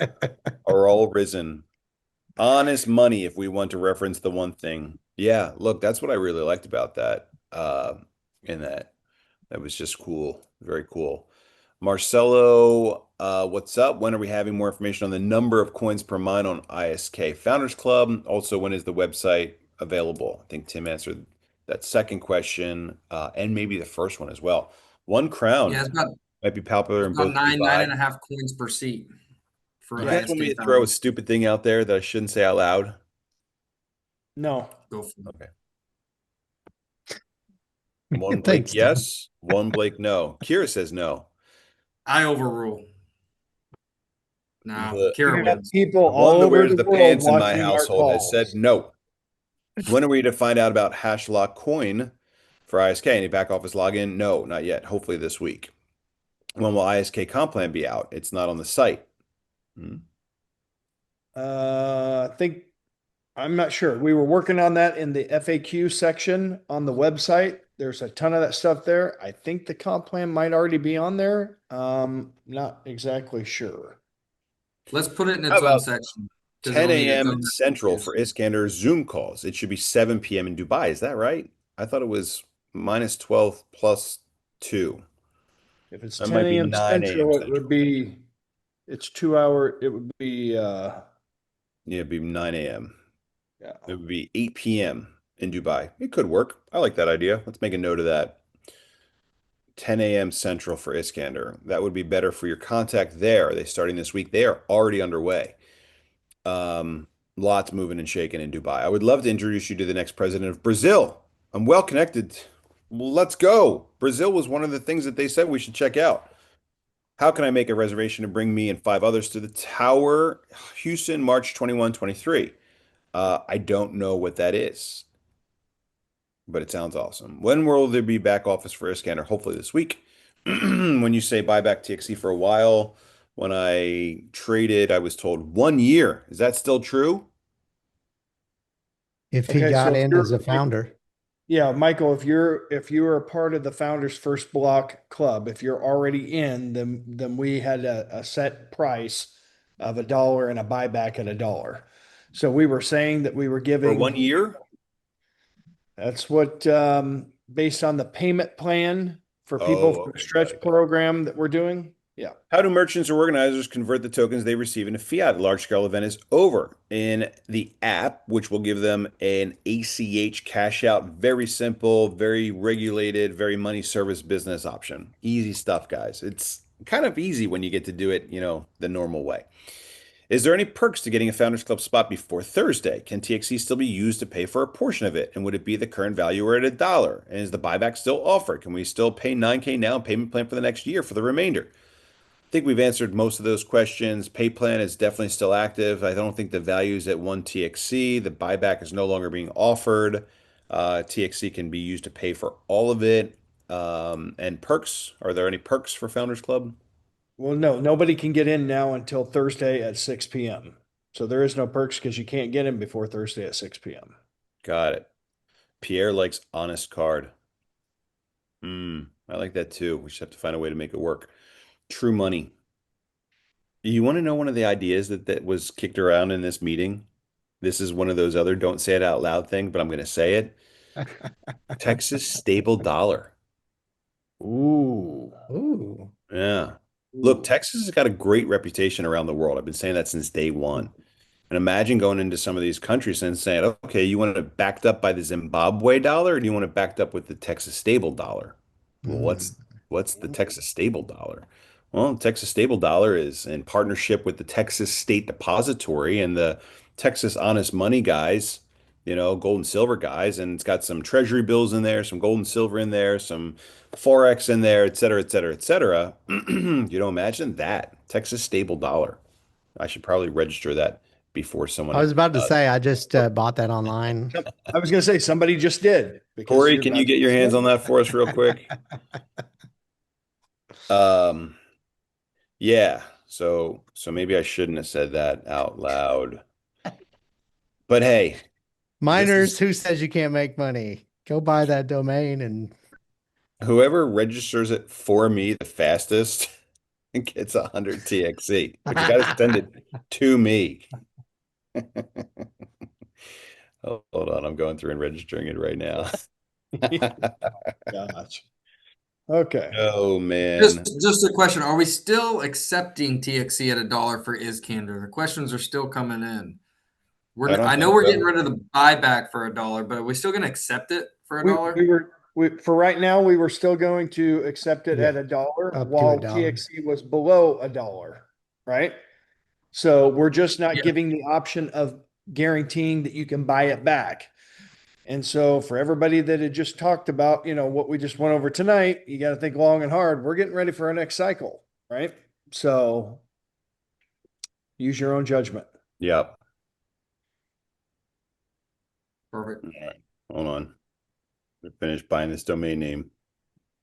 are all risen. Honest money, if we want to reference the one thing. Yeah, look, that's what I really liked about that. in that. That was just cool. Very cool. Marcelo, what's up? When are we having more information on the number of coins per mine on ISK Founders Club? Also, when is the website available? I think Tim answered that second question, and maybe the first one as well. One crown Yeah, might be popular in it's about both nine and Dubai. a half coins per seat for You guys want me ISK to throw a founders. stupid thing out there that I shouldn't say out loud? No. Go for it. Okay. One Blake, Thanks, Tim. yes. One Blake, no. Kira says no. I overrule. No, The Kira We got wins. people all one that over wears the the world pants in my watching our household has said calls. no. When are we to find out about Hashlock Coin for ISK? Any back office login? No, not yet. Hopefully this week. When will ISK comp plan be out? It's not on the site. I think I'm not sure. We were working on that in the FAQ section on the website. There's a ton of that stuff there. I think the comp plan might already be on there. Not exactly sure. Let's put it in How its own about section. 'Cause 10 it'll need its a.m. own Central FAQs. for Iskander Zoom calls. It should be 7 p.m. in Dubai. Is that right? I thought it was minus 12 plus 2. If it's That 10 might be a.m. 9 a.m. Central, it Central. would be, it's 2 hour, it would be, Yeah, it'd be 9 a.m. yeah. It would be 8 p.m. in Dubai. It could work. I like that idea. Let's make a note of that. 10 a.m. Central for Iskander. That would be better for your contact there. Are they starting this week? They are already underway. Lots moving and shaking in Dubai. I would love to introduce you to the next president of Brazil. I'm well connected. Let's go. Brazil was one of the things that they said we should check out. How can I make a reservation to bring me and 5 others to the Tower, Houston, March 21, 23? I don't know what that is, but it sounds awesome. When will there be back office for Iskander? Hopefully this week. When you say buyback TXC for a while, when I traded, I was told 1 year. Is that still true? If he Okay, got so if in as a founder. yeah, Michael, if you're a part of the Founders First Block Club, if you're already in, then we had a set price of $1 and a buyback at $1. So we were saying that we were For giving, 1 year? that's what based on the payment plan for people Oh, for the okay. stretch program that we're doing. Yeah. How do merchants or organizers convert the tokens they receive into fiat? Large-scale event is over. In the app, which will give them an ACH cash out, very simple, very regulated, very money service business option. Easy stuff, guys. It's kind of easy when you get to do it, the normal way. Is there any perks to getting a Founders Club spot before Thursday? Can TXC still be used to pay for a portion of it? And would it be the current value or at $1? And is the buyback still offered? Can we still pay 9K now and payment plan for the next year for the remainder? I think we've answered most of those questions. Pay plan is definitely still active. I don't think the value is at 1 TXC. The buyback is no longer being offered. TXC can be used to pay for all of it. And perks, are there any perks for Founders Club? Well, no, nobody can get in now until Thursday at 6 p.m. So there is no perks because you can't get in before Thursday at 6 p.m. Got it. Pierre likes honest card. I like that too. We just have to find a way to make it work. True money. You want to know one of the ideas that was kicked around in this meeting? This is one of those other don't say it out loud thing, but I'm going to say it. Texas stable dollar. Ooh. Ooh. Yeah. Look, Texas has got a great reputation around the world. I've been saying that since day one. And imagine going into some of these countries and saying, okay, you want it backed up by the Zimbabwe dollar, or do you want it backed up with the Texas stable dollar? Well, what's the Texas stable dollar? Well, the Texas stable dollar is in partnership with the Texas State Depository and the Texas Honest Money guys, gold and silver guys, and it's got some treasury bills in there, some gold and silver in there, some Forex in there, et cetera, et cetera, et cetera. Imagine that Texas stable dollar. I should probably register that before someone. I was about to say, I just bought that online. I was going to say somebody just did. Because Corey, you're can about you to get your hands say- on that for us real quick? Yeah. So maybe I shouldn't have said that out loud. But hey, Miners, who says you can't make money? Go buy that domain and whoever registers it for me the fastest gets 100 TXC, but you got to send it to me. Oh, hold on, I'm going through and registering it right now. Gosh. Okay. Oh man. Just a question: are we still accepting TXC at $1 for Iscander? The questions are still coming in. I don't I know think we're so. getting rid of the buyback for $1, but are we still going to accept it for We $1? for right now, we were still going to accept it at Yeah, $1 up to while $1. TXC was below $1, right? So we're just not Yeah. giving the option of guaranteeing that you can buy it back. And so for everybody that had just talked about, what we just went over tonight, you got to think long and hard. We're getting ready for our next cycle, right? So use your own judgment. Yep. Perfect. All right. Hold on. I finished buying this domain name.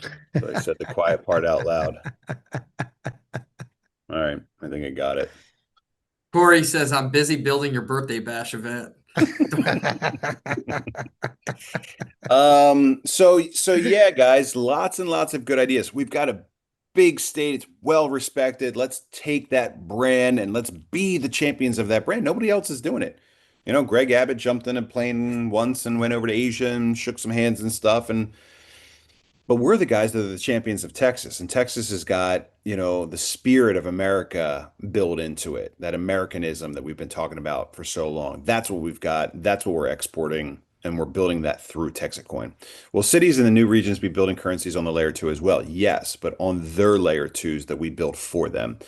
So I said the quiet part out loud. All right. I think I got it. Corey says, I'm busy building your birthday bash event. So yeah, guys, lots and lots of good ideas. We've got a big state, it's well respected. Let's take that brand and let's be the champions of that brand. Nobody else is doing it. Greg Abbott jumped in a plane once and went over to Asia and shook some hands and stuff. But we're the guys that are the champions of Texas, and Texas has got, the spirit of America built into it, that Americanism that we've been talking about for so long. That's what we've got. That's what we're exporting, and we're building that through TexitCoin. Will cities in the new regions be building currencies on the layer two as well? Yes, but on their layer twos that we built for them.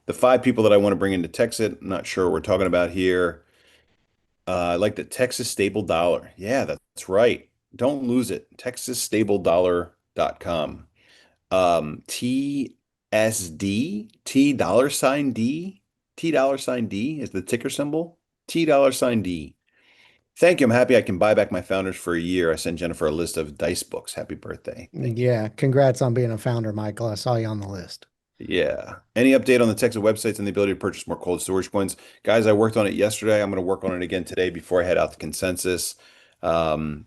The 5 people that I want to bring into Texit, I'm not sure what we're talking about here. I like the Texas stable dollar. Yeah, that's right. Don't lose it. TexasStableDollar.com. TSD, T$D is the ticker symbol. T$D. Thank you. I'm happy I can buy back my founders for a year. I sent Jennifer a list of dice books. Happy birthday. Thank you. Yeah, congrats on being a founder, Michael. I saw you on the list. Yeah. Any update on the Texas websites and the ability to purchase more cold storage coins? Guys, I worked on it yesterday. I'm going to work on it again today before I head out to consensus. Um,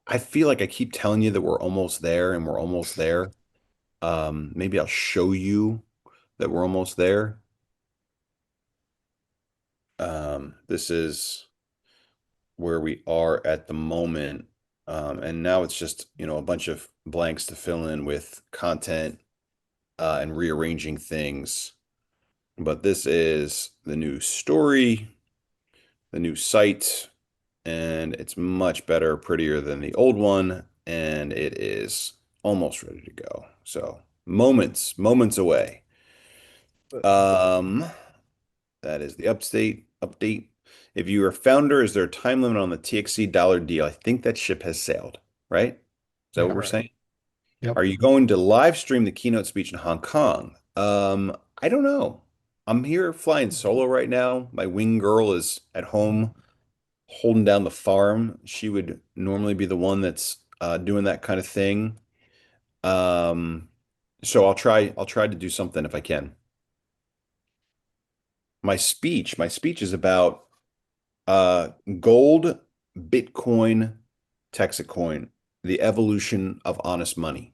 I feel like I keep telling you that we're almost there and we're almost there. Maybe I'll show you that we're almost there. This is where we are at the moment. And now it's just, a bunch of blanks to fill in with content and rearranging things. But this is the new story, the new site, and it's much better, prettier than the old one, and it is almost ready to go. So moments away. That is the update. If you are founder, is there a time limit on the TXC dollar deal? I think that ship has sailed, right? Is that what we're saying? Yep. Are you going to live stream the keynote speech in Hong Kong? I don't know. I'm here flying solo right now. My wing girl is at home holding down the farm. She would normally be the one that's doing that kind of thing. So I'll try to do something if I can. My speech is about gold, Bitcoin, Texitcoin, the evolution of honest money.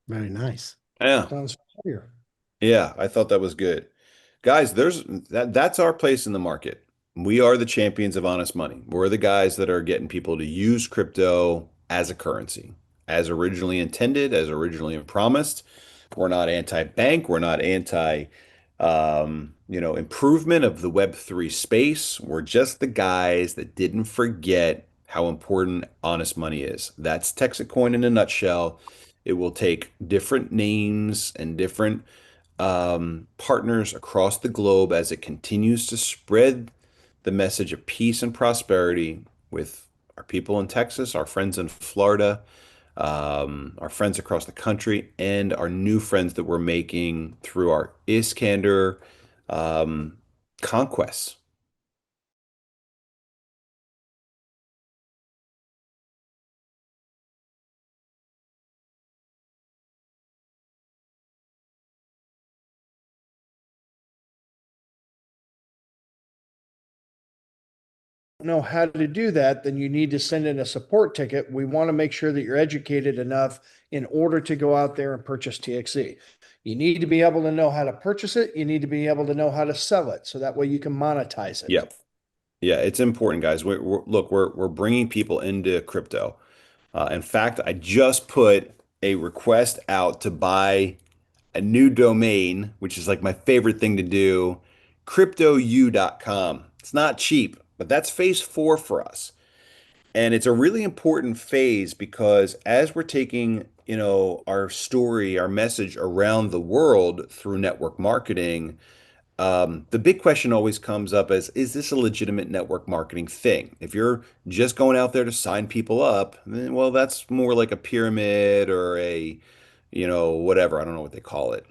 Very nice. Yeah. Sounds familiar. Yeah, I thought that was good. Guys, that's our place in the market. We are the champions of honest money. We're the guys that are getting people to use crypto as a currency, as originally intended, as originally promised. We're not anti-bank. We're not anti, improvement of the Web3 space. We're just the guys that didn't forget how important honest money is. That's Texitcoin in a nutshell. It will take different names and different partners across the globe as it continues to spread the message of peace and prosperity with our people in Texas, our friends in Florida, our friends across the country, and our new friends that we're making through our Iscander conquests. Know how to do that, then you need to send in a support ticket. We want to make sure that you're educated enough in order to go out there and purchase TXC. You need to be able to know how to purchase it. You need to be able to know how to sell it. So that way you can monetize it. Yep. Yeah, it's important, guys. Look, we're bringing people into crypto. In fact, I just put a request out to buy a new domain, which is like my favorite thing to do, cryptou.com. It's not cheap, but that's phase 4 for us. And it's a really important phase because as we're taking, our story, our message around the world through network marketing, the big question always comes up as, is this a legitimate network marketing thing? If you're just going out there to sign people up, then, well, that's more like a pyramid or a, whatever. I don't know what they call it.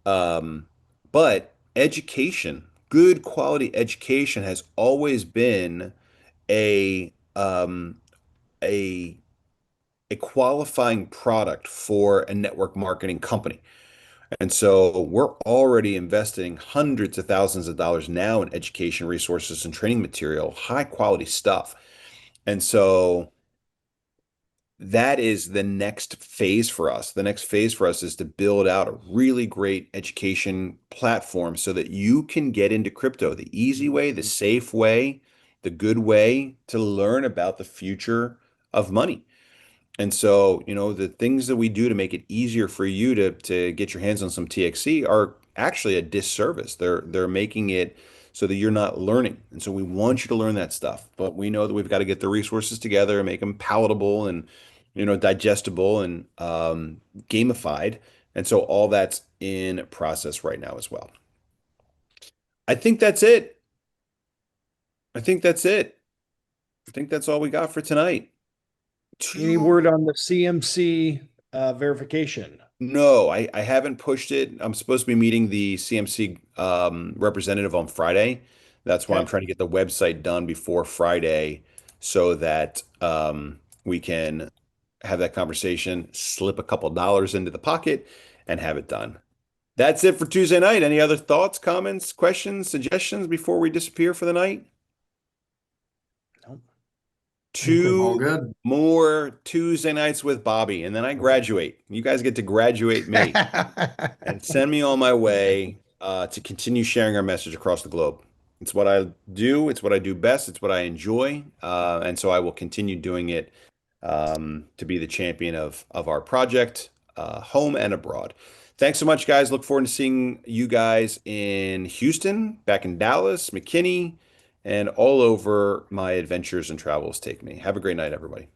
Um, but education, good quality education has always been a um, a a qualifying product for a network marketing company. And so we're already investing hundreds of thousands of dollars now in education resources and training material, high quality stuff. And so that is the next phase for us. The next phase for us is to build out a really great education platform so that you can get into crypto the easy way, the safe way, the good way to learn about the future of money. And so, the things that we do to make it easier for you to get your hands on some TXC are actually a disservice. They're making it so that you're not learning. And so we want you to learn that stuff, but we know that we've got to get the resources together and make them palatable and, digestible and gamified. And so all that's in process right now as well. I think that's it. I think that's it. I think that's all we got for tonight. Any word on the CMC verification? No, I haven't pushed it. I'm supposed to be meeting the CMC representative on Friday. That's why I'm Okay. trying to get the website done before Friday so that we can have that conversation, slip a couple dollars into the pocket, and have it done. That's it for Tuesday night. Any other thoughts, comments, questions, suggestions before we disappear for the night? Nope. All Two good. more Tuesday nights with Bobby, and then I graduate. You guys get to graduate me and send me on my way to continue sharing our message across the globe. It's what I do. It's what I do best. It's what I enjoy. And so I will continue doing it to be the champion of our project, home and abroad. Thanks so much, guys. Look forward to seeing you guys in Houston, back in Dallas, McKinney, and all over my adventures and travels take me. Have a great night, everybody.